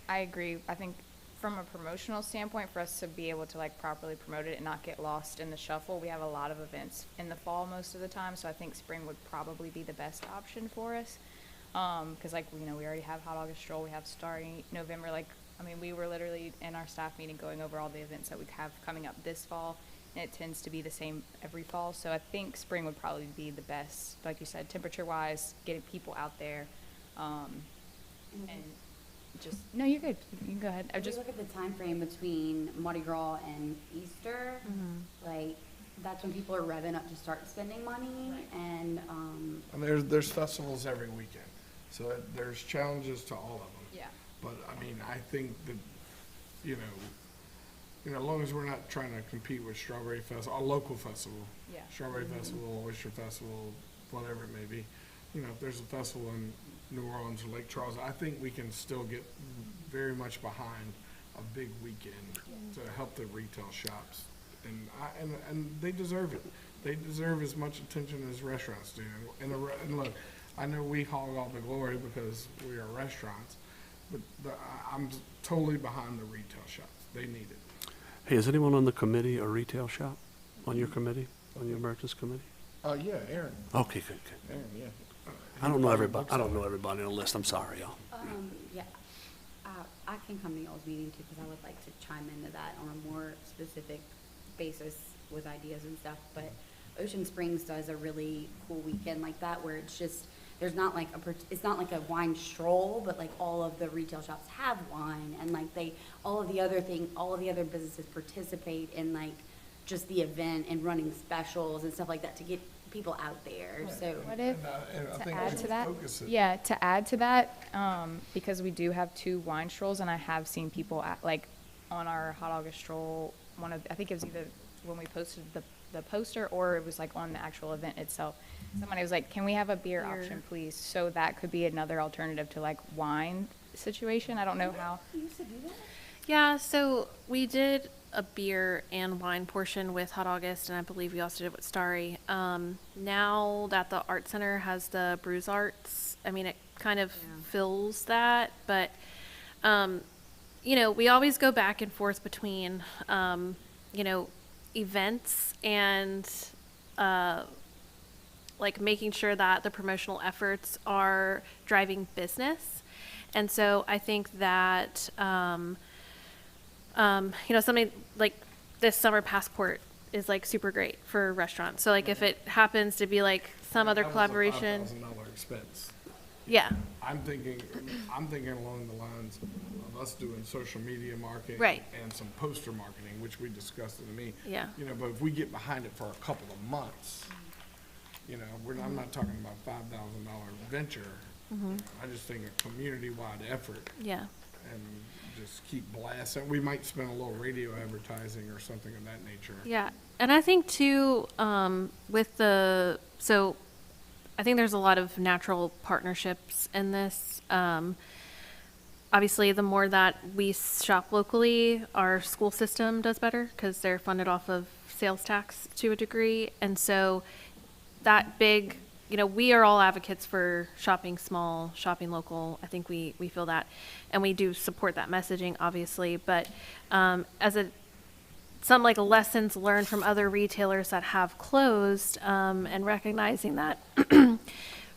I agree. I think from a promotional standpoint, for us to be able to properly promote it and not get lost in the shuffle, we have a lot of events in the fall most of the time. So I think spring would probably be the best option for us. Because we already have Hot August Stroll, we have starting November, we were literally in our staff meeting going over all the events that we have coming up this fall, and it tends to be the same every fall, so I think spring would probably be the best, like you said, temperature-wise, getting people out there, and just, no, you're good, you can go ahead.
If you look at the time frame between Mardi Gras and Easter, that's when people are revving up to start spending money, and
there's festivals every weekend. So there's challenges to all of them.
Yeah.
But, I think that, as long as we're not trying to compete with Strawberry Festival, a local festival.
Yeah.
Strawberry Festival, Oyster Festival, whatever it may be. If there's a festival in New Orleans or Lake Charles, I think we can still get very much behind a big weekend to help the retail shops. And they deserve it. They deserve as much attention as restaurants do. And look, I know we hog all the glory because we are restaurants, But I'm totally behind the retail shops. They need it.
Hey, is anyone on the committee a retail shop? On your committee? On your merchants committee?
Yeah, Aaron.
Okay, good.
Aaron, yeah.
I don't know everybody, I don't know everybody on the list, I'm sorry, y'all.
Yeah, I can come to y'all's meeting too, because I would like to chime into that on a more specific basis with ideas and stuff, but Ocean Springs does a really cool weekend like that, where it's just, there's not like it's not like a wine stroll, but like all of the retail shops have wine, and like all of the other businesses participate in like just the event and running specials and stuff like that to get people out there, so.
What if,
And I
to
think
add
we
to
should
that,
focus it.
yeah, to add to that, because we do have 2 wine strolls, and I have seen people like on our Hot August stroll, I think it was either when we posted the poster, or it was like on the actual event itself. Somebody was like, can we have a beer option, please? So that could be another alternative to like wine situation. I don't know how.
You used to do that?
Yeah, so we did a beer and wine portion with Hot August, and I believe we also did it with Starry. Now that the art center has the Brews Arts, I mean, it kind of fills that, but, you know, we always go back and forth between, you know, events and, like making sure that the promotional efforts are driving business. And so I think that, you know, something like this summer passport is like super great for restaurants. So like if it happens to be like some other
That was a
collaboration,
$5,000 expense.
yeah,
I'm thinking along the lines of us doing social media marketing.
Right.
And some poster marketing, which we discussed in the meeting.
Yeah.
You know, but if we get behind it for a couple of months, you know, I'm not talking about $5,000 venture. I just think a community-wide effort
yeah.
and just keep blasting. We might spend a little radio advertising or something of that nature.
Yeah, and I think too, so I think there's a lot of natural partnerships in this. Obviously, the more that we shop locally, our school system does better because they're funded off of sales tax to a degree. And so that big, you know, we are all advocates for shopping small, shopping local. I think we feel that. And we do support that messaging, obviously. But as some like lessons learned from other retailers that have closed, and recognizing that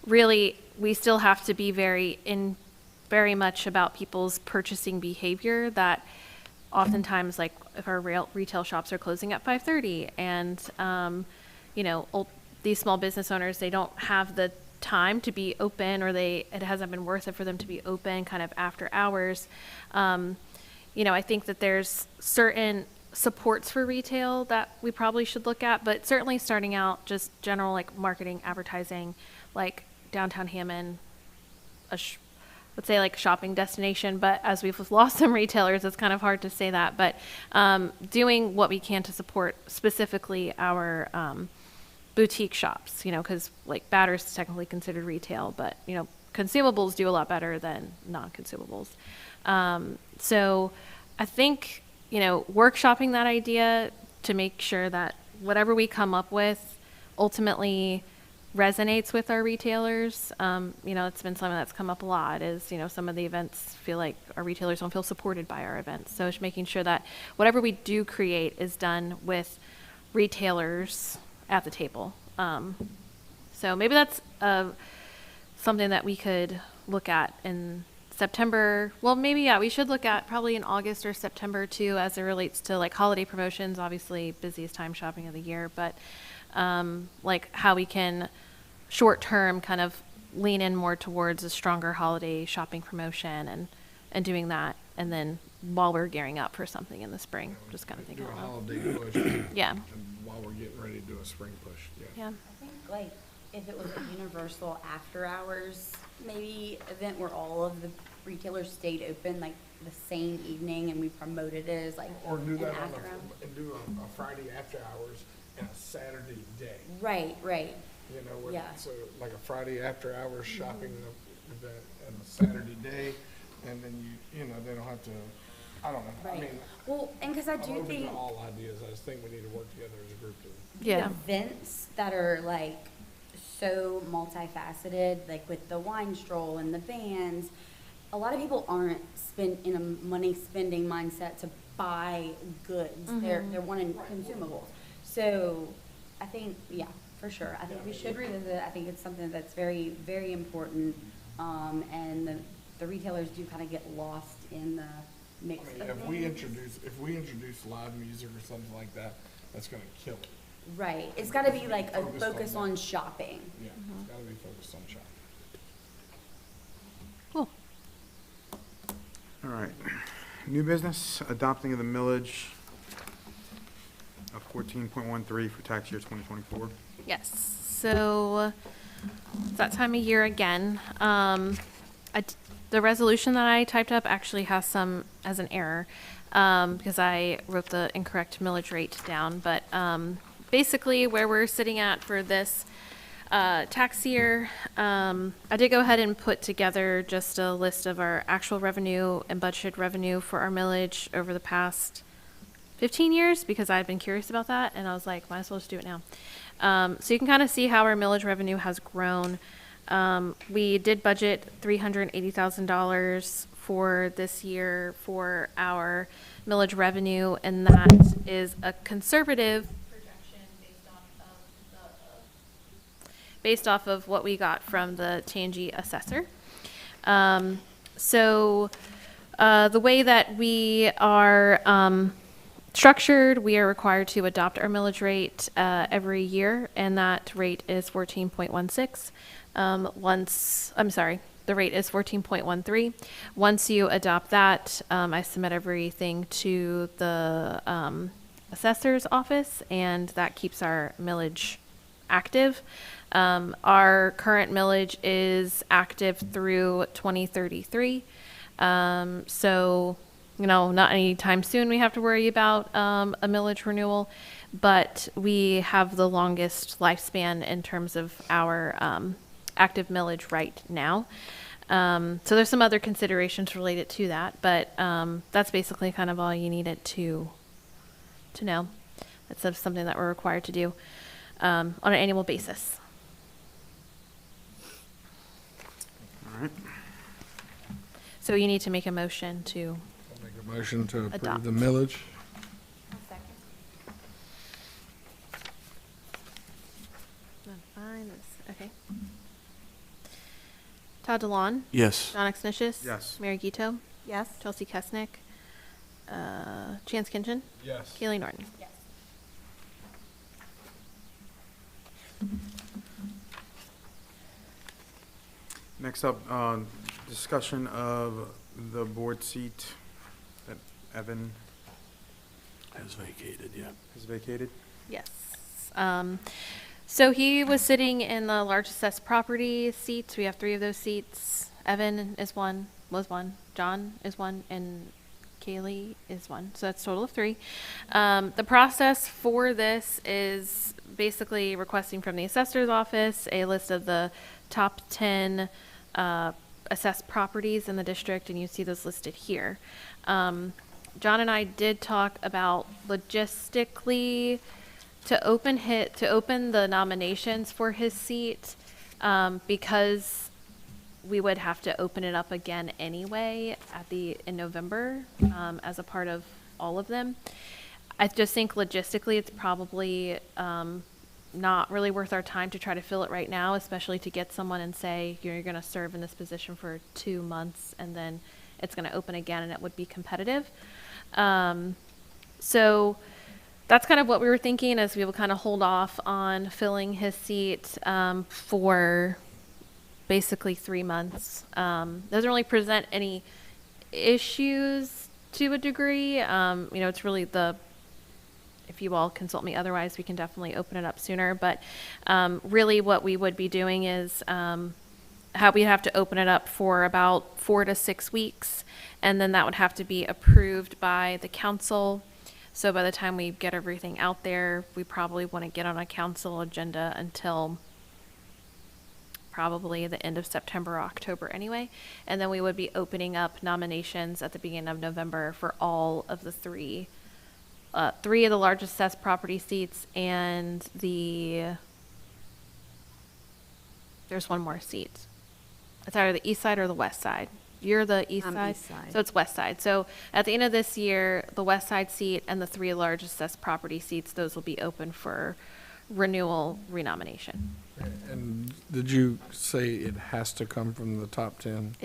really we still have to be very much about people's purchasing behavior, that oftentimes like if our retail shops are closing at 5:30 and you know, these small business owners, they don't have the time to be open, or it hasn't been worth it for them to be open kind of after hours. You know, I think that there's certain supports for retail that we probably should look at, but certainly starting out just general like marketing, advertising, like downtown Hammond, let's say like shopping destination, but as we've lost some retailers, it's kind of hard to say that, but doing what we can to support specifically our boutique shops, you know, because like batter's technically considered retail, but you know, consumables do a lot better than non-consumables. So I think, you know, workshopping that idea to make sure that whatever we come up with ultimately resonates with our retailers. You know, it's been something that's come up a lot is, you know, some of the events feel like our retailers don't feel supported by our events. So it's making sure that whatever we do create is done with retailers at the table. So maybe that's something that we could look at in September. Well, maybe, yeah, we should look at probably in August or September too, as it relates to like holiday promotions, obviously busiest time shopping of the year, but like how we can short term kind of lean in more towards a stronger holiday shopping promotion and doing that. And then while we're gearing up for something in the spring, just kind of thinking
Do a
about.
holiday push.
Yeah.
And while we're getting ready to do a spring push,
Yeah.
I think like if it was a universal after hours maybe event where all of the retailers stayed open like the same evening and we promoted it as like
Or do
an
that
after hour.
and do a Friday after hours and a Saturday day.
Right.
You know, where
Yeah.
it's like a Friday after hours shopping event and a Saturday day, and then you know, they don't have to, I don't know. I
Right.
mean,
Well, and because I
I'm
do
open
think
to all ideas. I just think we need to work together as a group to.
Yeah.
events that are like so multifaceted, like with the wine stroll and the bands, a lot of people aren't in a money spending mindset to buy goods. They're wanting consumables. So I think, yeah, for sure. I think we should revisit it. I think it's something that's very, very important. And the retailers do kind of get lost in the mix of
If we
things.
introduce live music or something like that, that's gonna kill it.
Right. It's got to be like a
Focused on
focus
that.
on shopping.
Yeah, it's gotta be focused on shopping.
Cool.
All right. New business, adopting of the millage of 14.13 for tax year 2024.
Yes, so it's that time of year again. The resolution that I typed up actually has as an error, because I wrote the incorrect millage rate down. But basically, where we're sitting at for this tax year, I did go ahead and put together just a list of our actual revenue and budgeted revenue for our millage over the past 15 years, because I've been curious about that, and I was like, might as well just do it now. So you can kind of see how our millage revenue has grown. We did budget $380,000 for this year for our millage revenue, and that is a conservative projection based off of what we got from the Tangi assessor. So the way that we are structured, we are required to adopt our millage rate every year, and that rate is 14.16. The rate is 14.13. Once you adopt that, I submit everything to the assessor's office, and that keeps our millage active. Our current millage is active through 2033. So, not anytime soon we have to worry about a millage renewal, but we have the longest lifespan in terms of our active millage right now. So there's some other considerations related to that, but that's basically kind of all you needed to know. That's something that we're required to do on an annual basis.
All right.
So you need to make a motion to.
I'll make a motion to approve
Adopt.
the millage.
Okay. Todd DeLon,
Yes.
John Exnicius.
Yes.
Mary Gito,
Yes.
Chelsea Kesnick, Chance Kinchin,
Yes.
Kaylee Norton.
Yes.
Next up, discussion of the board seat that Evan
Has vacated, yeah.
has vacated.
Yes. So he was sitting in the large assessed property seats. We have 3 of those seats. Evan is was one. John is one, and Kaylee is one. So that's a total of 3. The process for this is basically requesting from the assessor's office a list of the top 10 assessed properties in the district, and you see those listed here. John and I did talk about logistically to open the nominations for his seat, because we would have to open it up again anyway in November, as a part of all of them. I just think logistically it's probably not really worth our time to try to fill it right now, especially to get someone and say, you're going to serve in this position for 2 months, and then it's going to open again, and it would be competitive. So that's kind of what we were thinking, is we will kind of hold off on filling his seat for basically 3 months. Doesn't really present any issues to a degree. It's really if you all consult me otherwise, we can definitely open it up sooner. But really what we would be doing is how we'd have to open it up for about 4 to 6 weeks. And then that would have to be approved by the council. So by the time we get everything out there, we probably wouldn't get on a council agenda until probably the end of September or October anyway. And then we would be opening up nominations at the beginning of November for all of the 3 of the largest assessed property seats, and there's one more seat. It's either the east side or the west side. you're the east
I'm
side?
east side.
So it's west side. So at the end of this year, the west side seat and the 3 large assessed property seats, those will be open for renewal, renomination.
And did you say it has to come from the top 10?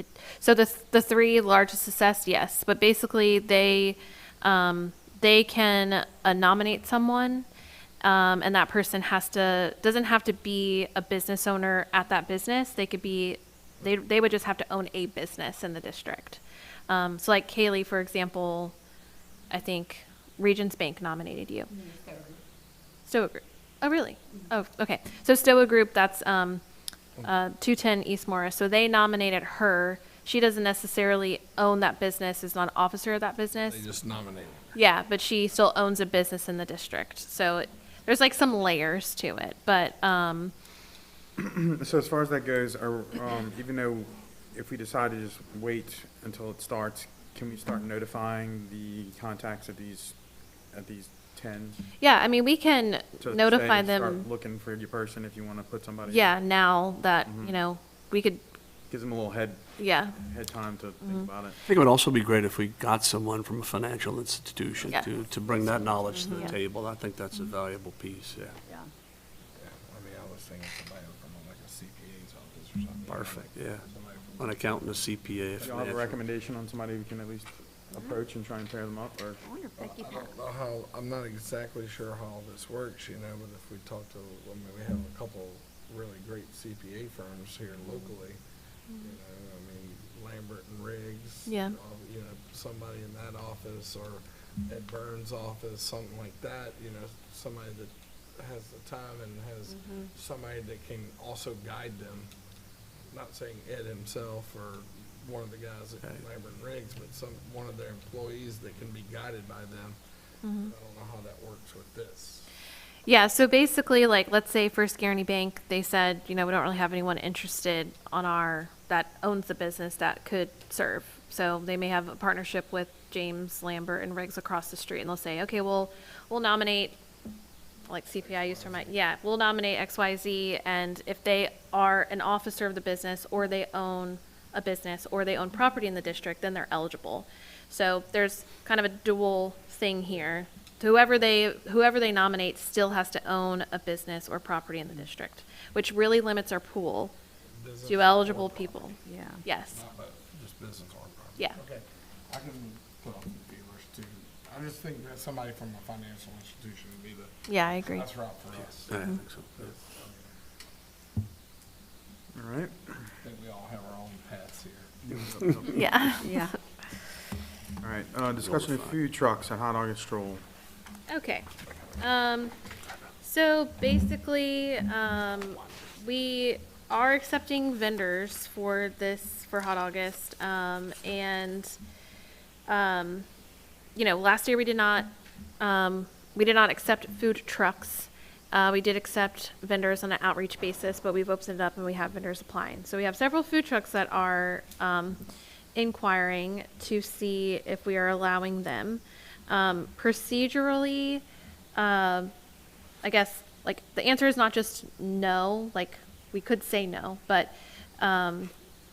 So the 3 largest assessed, yes, but basically they can nominate someone, and that person doesn't have to be a business owner at that business. They could be, they would just have to own a business in the district. So like Kaylee, for example, I think Regions Bank nominated you. Stoa Group. Oh, really? Oh, okay. So Stoa Group, that's 210 East Morris. So they nominated her. She doesn't necessarily own that business, is not an officer of that business.
They just nominated.
Yeah, but she still owns a business in the district. So there's like some layers to it. But
So as far as that goes, even though if we decide to just wait until it starts, can we start notifying the contacts at these 10?
yeah, I mean, we can
to
notify
say,
them.
Start looking for your person if you want to put somebody.
Yeah, now that, we could,
Gives them a little head
yeah.
time to think about it.
I think it would also be great if we got someone from a financial institution
Yeah.
to bring that knowledge to the
Yeah.
table. I think that's a valuable piece, yeah.
Yeah, I mean, I was thinking somebody from like a CPA's office or something.
Perfect, yeah.
Somebody from-
An accountant, a CPA.
Do you have a
financial-
recommendation on somebody we can at least approach and try and pair them up, or?
I don't know how, I'm not exactly sure how all this works, but if we talk to, we have a couple really great CPA firms here locally, Lambert and Riggs.
Yeah.
Somebody in that office or Ed Burns' office, something like that, somebody that has the time and has somebody that can also guide them. Not saying Ed himself or one of the guys at
Okay.
Lambert and Riggs, but one of their employees that can be guided by them. I don't know how that works with this.
Yeah, so basically, like, let's say First Guaranty Bank, they said, we don't really have anyone interested on that owns the business that could serve. So they may have a partnership with James Lambert and Riggs across the street, and they'll say, okay, we'll nominate, like CPI used for we'll nominate XYZ, and if they are an officer of the business, or they own a business, or they own property in the district, then they're eligible. So there's kind of a dual thing here. Whoever they nominate still has to own a business or property in the district, which really limits our pool
Business
to
or
eligible
property.
people.
Yeah.
Yes,
Not but just business or property.
yeah.
Okay, I can put on the feelers too. I just think that somebody from a financial institution would be the
Yeah, I agree.
best route for us.
Yeah, I think so. yeah.
All right.
I think we all have our own paths here.
Yeah.
Yeah.
All right, discussion of food trucks at Hot August Stroll.
Okay. So basically, we are accepting vendors for Hot August. Last year we did not accept food trucks. We did accept vendors on an outreach basis, but we've opened it up and we have vendors applying. So we have several food trucks that are inquiring to see if we are allowing them. Procedurally, I guess, like, the answer is not just no, like, we could say no, but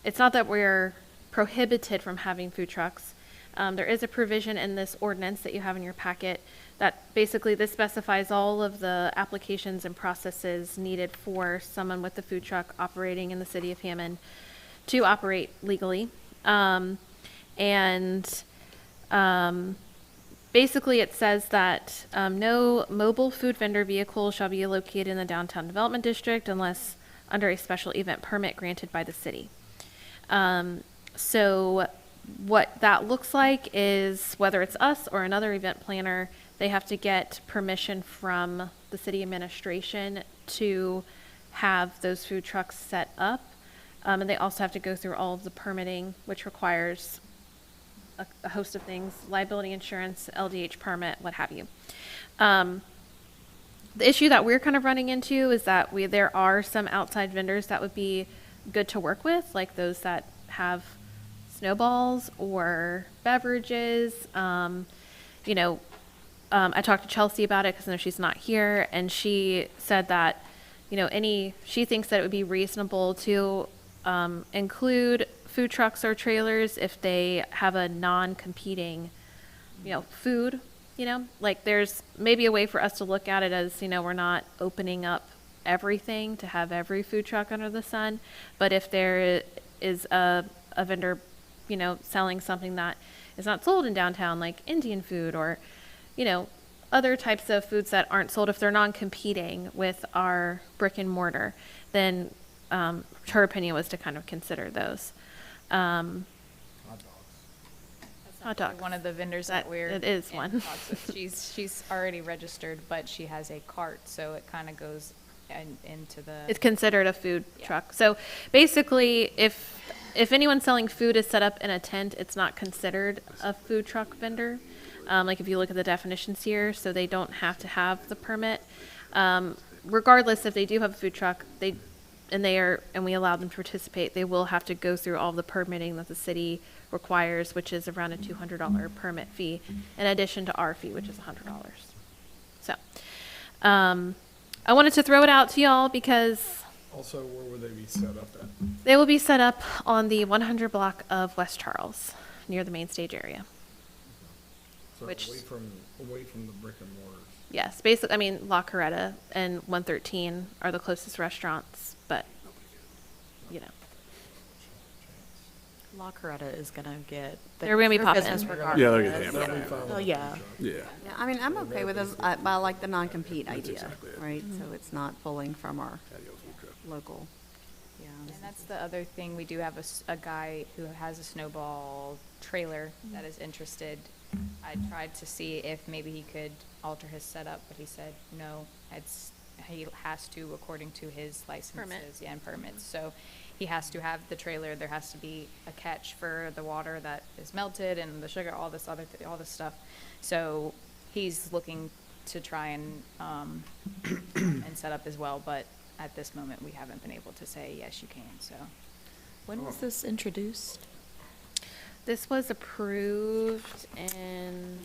it's not that we're prohibited from having food trucks. There is a provision in this ordinance that you have in your packet that basically this specifies all of the applications and processes needed for someone with a food truck operating in the city of Hammond to operate legally. Basically it says that no mobile food vendor vehicle shall be located in the downtown development district unless under a special event permit granted by the city. So what that looks like is, whether it's us or another event planner, they have to get permission from the city administration to have those food trucks set up. And they also have to go through all of the permitting, which requires a host of things: liability insurance, LDH permit, what have you. The issue that we're kind of running into is that there are some outside vendors that would be good to work with, like those that have snowballs or beverages. I talked to Chelsea about it because I know she's not here, and she said that, she thinks that it would be reasonable to include food trucks or trailers if they have a non-competing, food, like there's maybe a way for us to look at it as, we're not opening up everything to have every food truck under the sun. But if there is a vendor, selling something that is not sold in downtown, like Indian food or, other types of foods that aren't sold, if they're non-competing with our brick and mortar, then her opinion was to kind of consider those. Hot dogs.
One of the vendors that we're.
It is
in
one.
talks with. She's already registered, but she has a cart, so it kind of goes into the.
It's considered a food
Yeah.
truck. So basically, if anyone selling food is set up in a tent, it's not considered a food truck vendor. Like if you look at the definitions here, so they don't have to have the permit. Regardless, if they do have a food truck, and we allow them to participate, they will have to go through all the permitting that the city requires, which is around a $200 permit fee, in addition to our fee, which is $100. So, I wanted to throw it out to y'all because
Also, where would they be set up at?
they will be set up on the 100 block of West Charles, near the main stage area.
So
Which-
away from the brick and mortars.
Yes, basically, La Coretta and 113 are the closest restaurants, but,
La Coretta is gonna get.
They're gonna be
their
popping
business
in.
regardless.
Yeah, they're gonna have
They'll
it.
be fine with
Oh,
the
yeah.
food truck.
Yeah.
Yeah, I mean, I'm okay with this, but I like the non-compete idea,
exactly it.
right? So it's not pulling from our
Patio food truck.
local, yeah.
And that's the other thing. We do have a guy who has a snowball trailer that is interested. I tried to see if maybe he could alter his setup, but he said no. He has to according to his licenses and permits. So he has to have the trailer. There has to be a catch for the water that is melted and the sugar, all this stuff. So he's looking to try and and set up as well. But at this moment, we haven't been able to say yes, you can. So.
When was this introduced?
This was approved in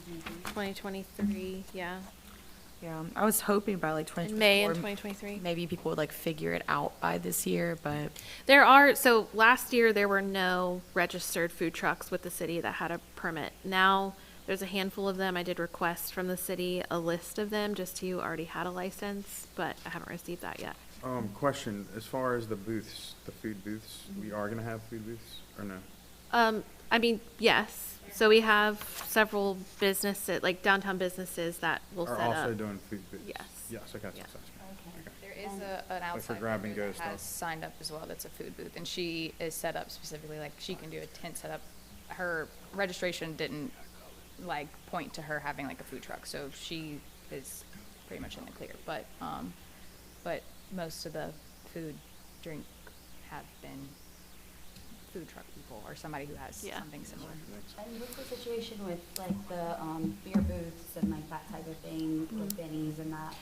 2023, yeah.
Yeah, I was hoping by like
In May in
2024,
2023.
maybe people would like figure it out by this year, but
So last year, there were no registered food trucks with the city that had a permit. Now, there's a handful of them. I did request from the city a list of them, just who already had a license, but I haven't received that yet.
Question, as far as the booths, the food booths, we are gonna have food booths, or no?
I mean, yes. So we have several businesses, like downtown businesses that will
Are
set up.
also doing food booths?
Yes.
Yes, okay, that's
Yeah.
what I was asking.
There is an outside
grab and
vendor
go
that has
stuff.
signed up as well. That's a food booth, and she is set up specifically like she can do a tent setup. Her registration didn't like point to her having like a food truck, so she is pretty much in the clear. But most of the food, drink have been food truck people or somebody who has
Yeah.
something similar.
And what's the situation with like the beer booths and like that type of thing with Benny's and that?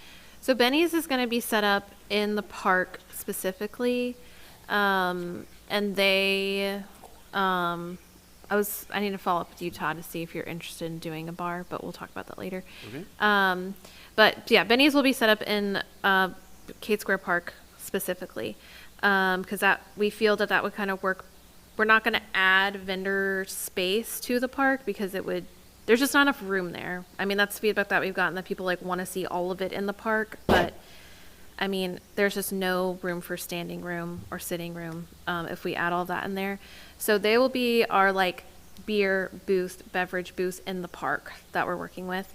So Benny's is going to be set up in the park specifically, and they, I need to follow up with you, Todd, to see if you're interested in doing a bar, but we'll talk about that later.
Okay.
But yeah, Benny's will be set up in Kate Square Park specifically, because we feel that would kind of work. We're not going to add vendor space to the park because there's just not enough room there. I mean, that's feedback that we've gotten, that people like want to see all of it in the park, but I mean, there's just no room for standing room or sitting room if we add all that in there. So they will be our like beer booth, beverage booth in the park that we're working with.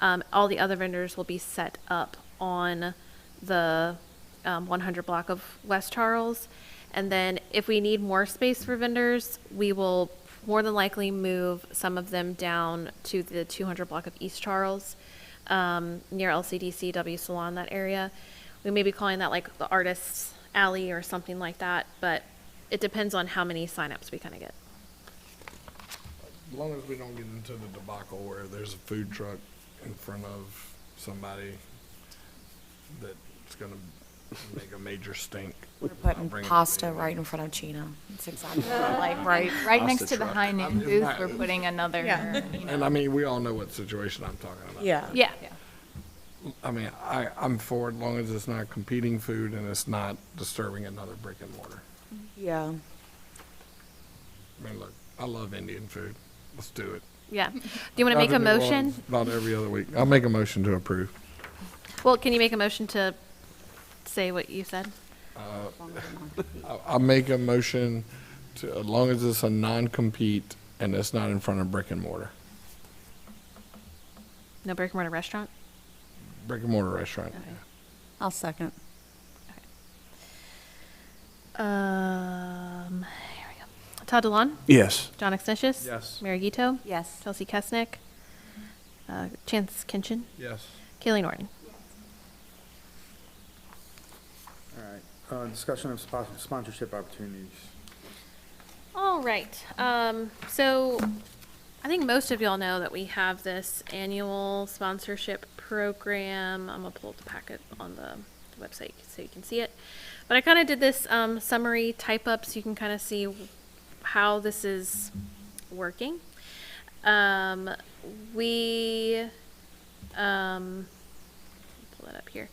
All the other vendors will be set up on the 100 block of West Charles. And then if we need more space for vendors, we will more than likely move some of them down to the 200 block of East Charles, near LCDC, W Salon, that area. We may be calling that like the Artists Alley or something like that, but it depends on how many signups we kind of get.
As long as we don't get into the debacle where there's a food truck in front of somebody that's gonna make a major stink.
we're
I'll
putting
bring it to
pasta
you.
right in front of Chino. It's exactly like right.
Right next to the high noon
I'm
booth,
just
we're
not-
putting another.
Yeah.
And I mean, we all know what situation I'm talking about.
Yeah.
Yeah.
I mean, I'm for it as long as it's not competing food and it's not disturbing another brick and mortar.
Yeah.
Man, look, I love Indian food. Let's do it.
Yeah. Do you want to make a
Not
motion?
Not every other week. I'll make a motion to approve.
Well, can you make a motion to say what you said?
I'll make a motion to, as long as it's a non-compete and it's not in front of brick and mortar.
No brick and mortar restaurant?
Brick and mortar restaurant.
Okay.
I'll second.
Here we go. Todd DeLon?
Yes.
John Exnicius?
Yes.
Mary Gito?
Yes.
Chelsea Kesnick? Chance Kinchin?
Yes.
Kaylee Norton?
All right, discussion of sponsorship opportunities.
All right. So I think most of y'all know that we have this annual sponsorship program. I'm gonna pull up the packet on the website so you can see it. But I kind of did this summary type up so you can kind of see how this is working. We pull that up here.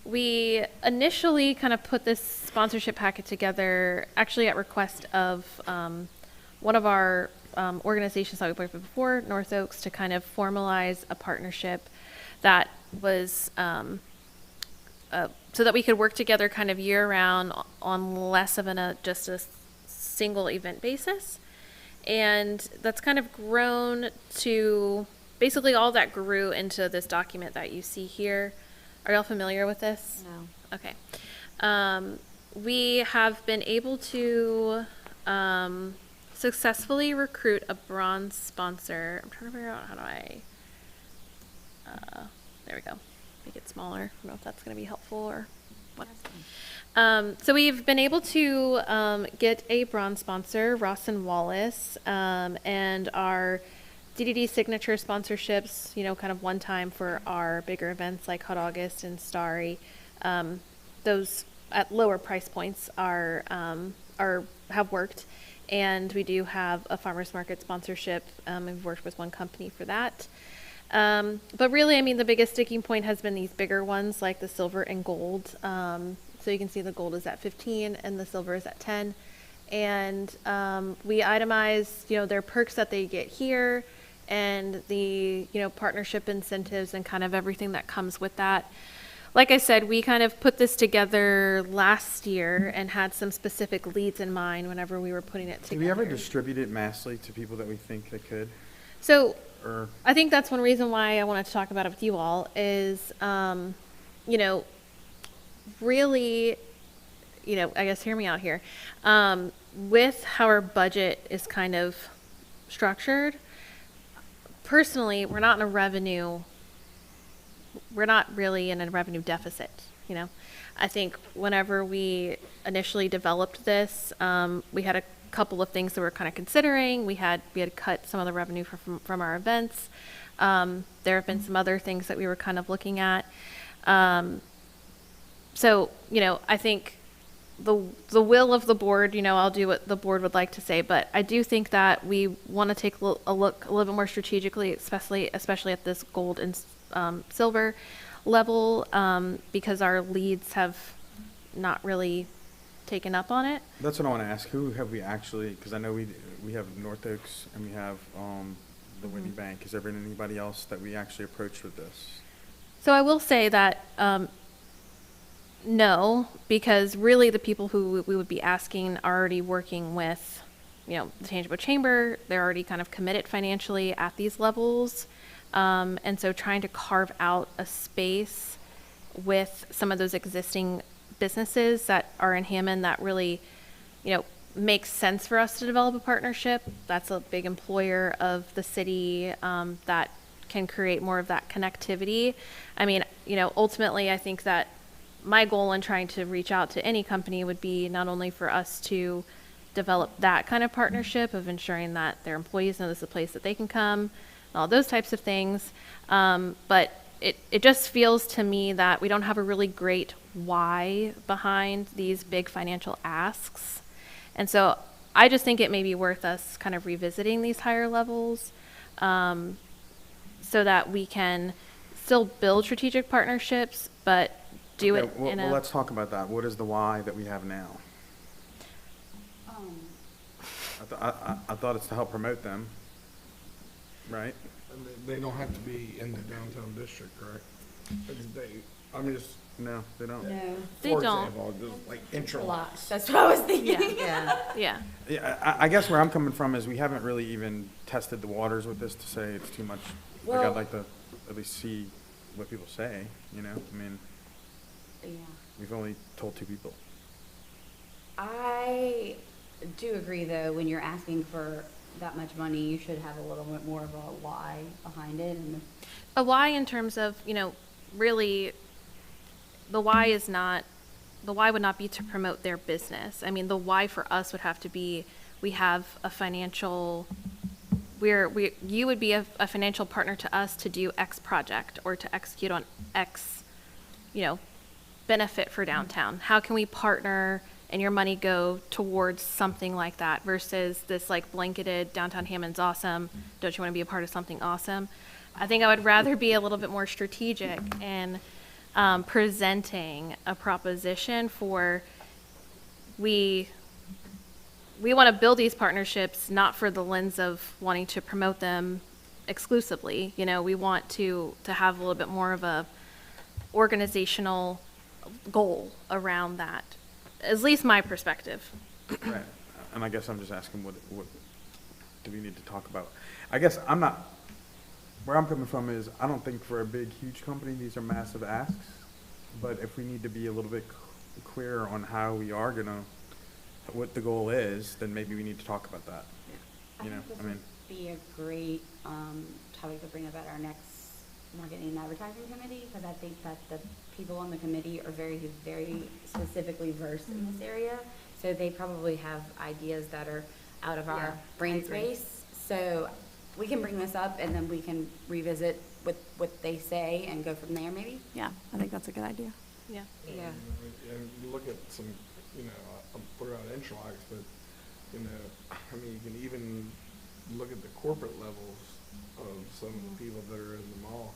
We initially kind of put this sponsorship packet together actually at request of one of our organizations that we worked with before, North Oaks, to kind of formalize a partnership that was so that we could work together kind of year round on less of just a single event basis. And that's kind of grown to basically all that grew into this document that you see here. Are y'all familiar with this?
No.
Okay. We have been able to successfully recruit a bronze sponsor. I'm trying to figure out how do I, there we go. Make it smaller. I don't know if that's going to be helpful or what. So we've been able to get a bronze sponsor, Ross and Wallace, and our DDD signature sponsorships, you know, kind of one time for our bigger events like Hot August and Starry. Those at lower price points are have worked, and we do have a farmers market sponsorship. We've worked with one company for that. But really, I mean, the biggest sticking point has been these bigger ones like the silver and gold. So you can see the gold is at 15 and the silver is at 10. And we itemize, you know, their perks that they get here and the, you know, partnership incentives and kind of everything that comes with that. Like I said, we kind of put this together last year and had some specific leads in mind whenever we were putting it together.
Did we ever distribute it massively to people that we think that could?
So
Or
I think that's one reason why I wanted to talk about it with you all is, you know, really, you know, I guess hear me out here. With how our budget is kind of structured, personally, we're not really in a revenue deficit, you know. I think whenever we initially developed this, we had a couple of things that we're kind of considering. We had cut some of the revenue from our events. There have been some other things that we were kind of looking at. So, you know, I think the will of the board, you know, I'll do what the board would like to say, but I do think that we want to take a look a little bit more strategically, especially at this gold and silver level, because our leads have not really taken up on it.
that's what I want to ask. Who have we actually? Because I know we have North Oaks and we have the Whitney Bank. Has there been anybody else that we actually approached with this?
So I will say that no, because really the people who we would be asking are already working with, you know, the Tangible Chamber. They're already kind of committed financially at these levels. And so trying to carve out a space with some of those existing businesses that are in Hammond that really, you know, makes sense for us to develop a partnership. That's a big employer of the city that can create more of that connectivity. I mean, you know, ultimately, I think that my goal in trying to reach out to any company would be not only for us to develop that kind of partnership of ensuring that their employees know this is a place that they can come, and all those types of things, but it just feels to me that we don't have a really great why behind these big financial asks. And so I just think it may be worth us kind of revisiting these higher levels so that we can still build strategic partnerships, but do it in
Let's talk about that. What is the why that we have now? I thought it's to help promote them, right?
And they don't have to be in the downtown district, correct? I'm just,
No, they don't.
No.
They
for
don't.
example, just like interlocks.
That's what I was thinking.
Yeah. Yeah.
Yeah, I guess where I'm coming from is we haven't really even tested the waters with this to say it's too much. Like,
Well-
I'd like to at least see what people say, you know? I mean,
Yeah.
we've only told 2 people.
I do agree, though, when you're asking for that much money, you should have a little bit more of a why behind it. And
A why in terms of, really, the why would not be to promote their business. I mean, the why for us would have to be, we have a financial, you would be a financial partner to us to do X project or to execute on X, benefit for downtown. How can we partner and your money go towards something like that versus this like blanketed downtown Hammond's awesome. Don't you want to be a part of something awesome? I think I would rather be a little bit more strategic in presenting a proposition for we want to build these partnerships not for the lens of wanting to promote them exclusively. We want to have a little bit more of a organizational goal around that. At least my perspective.
Right. And I guess I'm just asking what do we need to talk about? I guess where I'm coming from is I don't think for a big, huge company, these are massive asks. But if we need to be a little bit clearer on how we are what the goal is, then maybe we need to talk about that. You know,
this
I mean,
would be a great topic to bring up at our next marketing and advertising committee, because I think that the people on the committee are very, very specifically versed in this area. So they probably have ideas that are out of our brain space. So we can bring this up and then we can revisit what they say and go from there maybe.
Yeah, I think that's a good idea.
Yeah.
Yeah.
And look at some, I'll throw out interlocks, but, I mean, you can even look at the corporate levels of some of the people that are in the mall.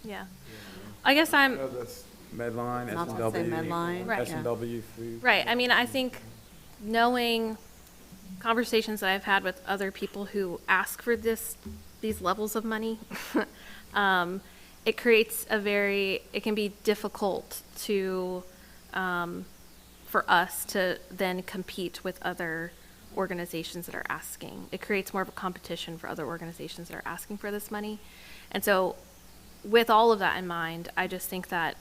Yeah.
you know.
I guess I'm,
That's
Medline,
Not to say
S&W.
Medline,
Right.
S&W food.
right. I mean, I think knowing conversations that I've had with other people who ask for these levels of money, it creates it can be difficult to, for us to then compete with other organizations that are asking. It creates more of a competition for other organizations that are asking for this money. And so with all of that in mind, I just think that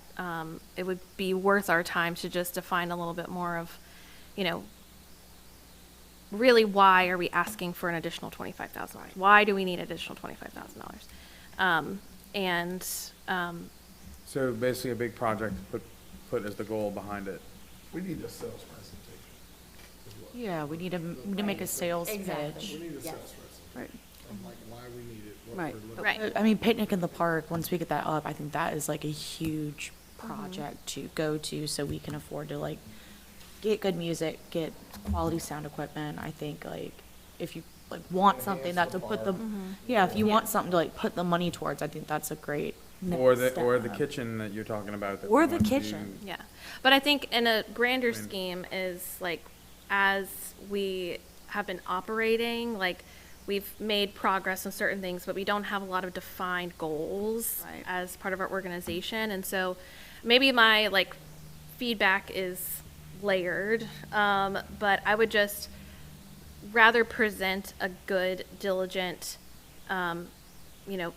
it would be worth our time to just define a little bit more of, really why are we asking for an additional $25,000? Why do we need additional $25,000?
So basically a big project put as the goal behind it.
we need a sales presentation as well.
Yeah, we need to make a sales
Exactly.
pitch.
We need a
Yes.
sales presentation
Right.
of like why we need it, what
Right.
we're looking
Right.
I mean, picnic in the park, once we get that up, I think that is like a huge project to go to so we can afford to like get good music, get quality sound equipment. I think like if you like want something that to put the, yeah, if you want something to like put the money towards, I think that's a great next
Or the
step.
kitchen that you're talking about. that
Or
we
the
want to-
kitchen.
Yeah, but I think in a grander
I mean-
scheme is like, as we have been operating, like we've made progress on certain things, but we don't have a lot of defined goals
Right.
as part of our organization. And so maybe my like feedback is layered, but I would just rather present a good, diligent,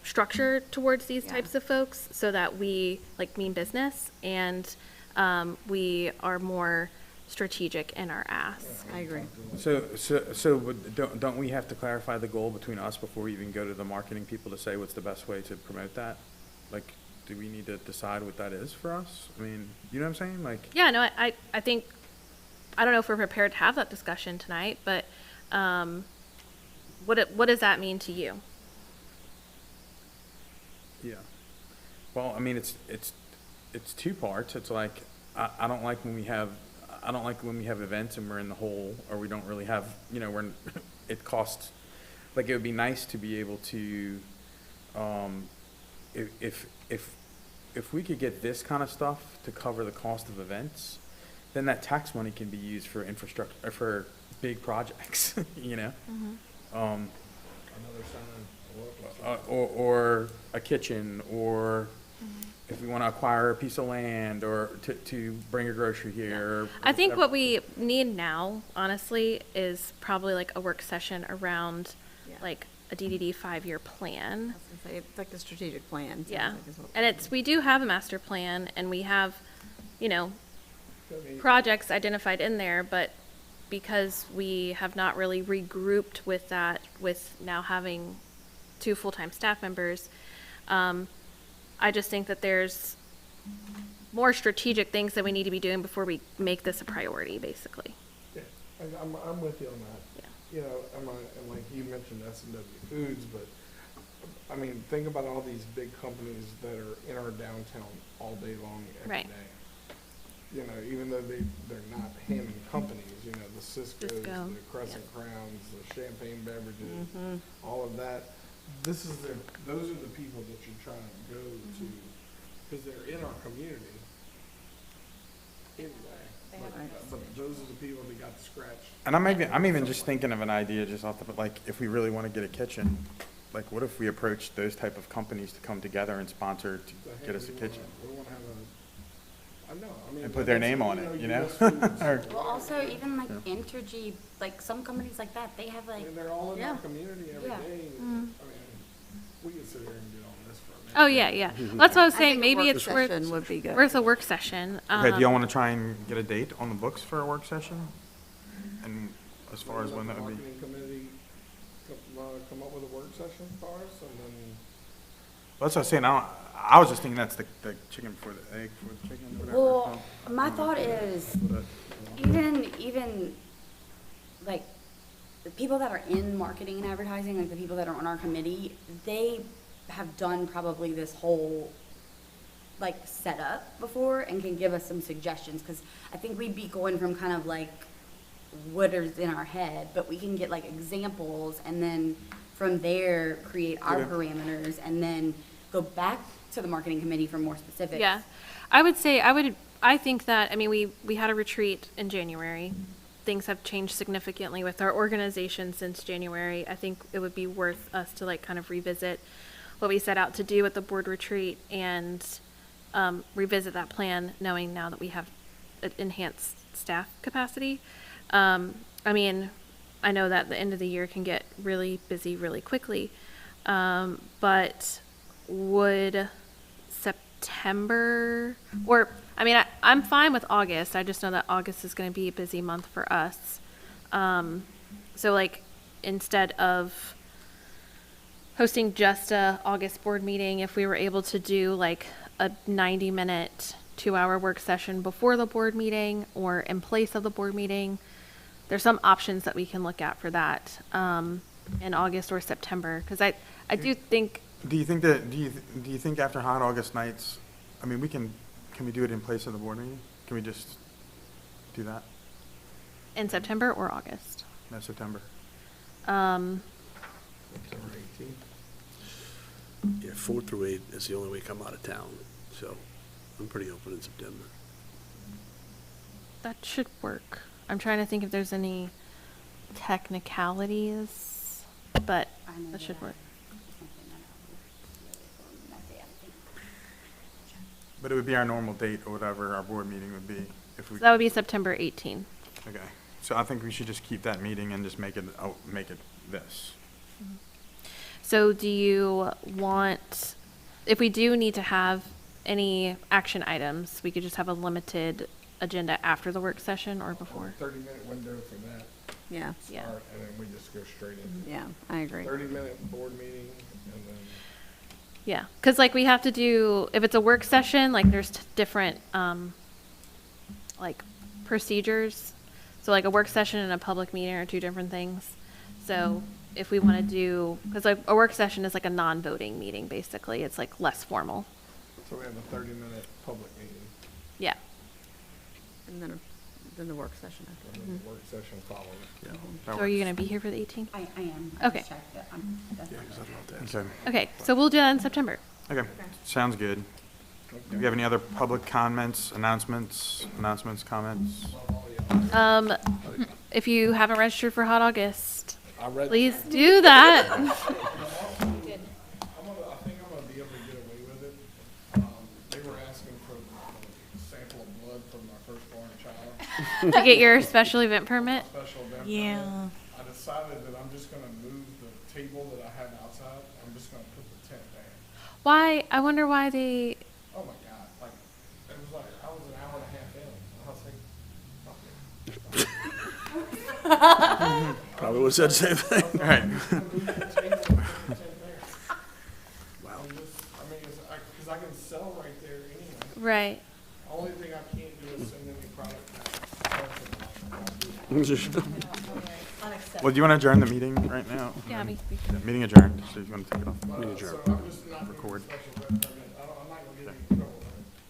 structure towards these
Yeah.
types of folks so that we like mean business and we are more strategic in our ask.
I agree.
So but don't we have to clarify the goal between us before we even go to the marketing people to say what's the best way to promote that? Like, do we need to decide what that is for us? I mean, you know what I'm saying? Like,
Yeah, no, I think, I don't know if we're prepared to have that discussion tonight, but what does that mean to you?
yeah. Well, I mean, it's 2 parts. It's like, I don't like when we have events and we're in the hole, or we don't really have, it costs, like, it would be nice to be able to, if we could get this kind of stuff to cover the cost of events, then that tax money can be used for infrastructure, for big projects, you know?
Another sign.
Or a kitchen, or if we want to acquire a piece of land, or to bring a grocery here. or
I think
whatever.
what we need now, honestly, is probably like a work session around
Yeah.
like a DDD 5-year plan.
I was gonna say, it's like a strategic plan. sounds
Yeah.
like is what-
And we do have a master plan and we have, you know, projects identified in there, but because we have not really regrouped with that, with now having 2 full-time staff members, I just think that there's more strategic things that we need to be doing before we make this a priority, basically.
Yeah, I'm with you on that.
Yeah.
You know, and like you mentioned S&W Foods, but, I mean, think about all these big companies that are in our downtown all day long, every
Right.
day. You know, even though they're not Hammond companies, you know, the Cisco's,
Cisco,
the Crescent Crowns, the Champagne Beverages,
Mm-hmm.
all of that. Those are the people that you're trying to go to, because they're in our community. Anyway, but those are the people that got scratched.
And I'm even just thinking of an idea just off the, like, if we really want to get a kitchen, like, what if we approach those type of companies to come together and sponsor to
So,
get
hey,
us a
we
kitchen?
wanna have I know, I mean.
And put their
that's,
name on it, you know?
US Foods,
Or-
Well, also, even like Entergy, like some companies like that, they have
I
like,
mean, they're all in our
Yeah.
community every
Yeah.
day. I mean, we could sit here and do all this for a minute.
Oh, yeah, yeah. That's what I was
I
saying,
think a
maybe
work
it's
session would be good.
worth a work session.
Okay, do y'all want to try and get a date on the books for a work session? And as far as when that would be?
Marketing committee come up with a work session for us, and then,
Well, that's what I was saying, I was just thinking that's the chicken before the egg, before the chicken, whatever.
well, my thought is, even like the people that are in marketing and advertising, like the people that are on our committee, they have done probably this whole like setup before and can give us some suggestions, because I think we'd be going from kind of like what is in our head, but we can get like examples and then from there create our
Okay.
parameters and then go back to the marketing committee for more specifics.
Yeah, I think that, I mean, we had a retreat in January. Things have changed significantly with our organization since January. I think it would be worth us to like kind of revisit what we set out to do at the board retreat and revisit that plan, knowing now that we have an enhanced staff capacity. I mean, I know that the end of the year can get really busy really quickly, but would September, or, I mean, I'm fine with August. I just know that August is going to be a busy month for us. So like, instead of hosting just a August board meeting, if we were able to do like a 90-minute, 2-hour work session before the board meeting or in place of the board meeting, there's some options that we can look at for that in August or September. Because I do think,
Do you think after hot August nights, I mean, can we do it in place of the board meeting? Can we just do that?
in September or August.
No, September.
Um,
September 18th.
Yeah, 4 through 8 is the only week I'm out of town, so I'm pretty open in September.
that should work. I'm trying to think if there's any technicalities, but
I know
that should
that
work.
something that I would really want to say, I think.
But it would be our normal date or whatever our board meeting would be if we,
So that would be September 18th.
okay. So I think we should just keep that meeting and just make it this.
So do you want, if we do need to have any action items, we could just have a limited agenda after the work session or before?
30-minute window for that,
Yeah,
Yeah.
start, and then we just go straight into
yeah, I agree.
30-minute board meeting, and then.
Yeah, because like we have to do, if it's a work session, like there's different, like procedures. So like a work session and a public meeting are 2 different things. So if we want to do, because like a work session is like a non-voting meeting, basically. It's like less formal.
So we have a 30-minute public meeting,
Yeah.
And then the work session after.
and then the work session follows.
Yeah.
So are you going to be here for the 18th?
I am. I
Okay.
just checked it. That's
Yeah,
not
'cause
bad.
I'd love to ask.
Okay,
Okay, so we'll do that in September.
okay, sounds good. Do we have any other public comments, announcements, comments?
if you haven't registered for Hot August,
I read.
please do that.
I think I'm gonna be able to get away with it. They were asking for a sample of blood from my firstborn child,
To get your special event permit.
special event.
Yeah.
permit. I decided that I'm just gonna move the table that I have outside. I'm just gonna put the tent there.
Why? I wonder why they.
Oh my God, like, it was like, I was an hour and a half in. I was like,
Probably would have said the same thing.
All right.
move the table and put the tent there. Wow. I mean, because I can sell right there anyway.
Right.
Only thing I can't do is send any product.
Well, do you want to adjourn the meeting right now?
Yeah,
Meeting adjourned, so you want to take it off?
So I'm just not doing
Record.
special event permit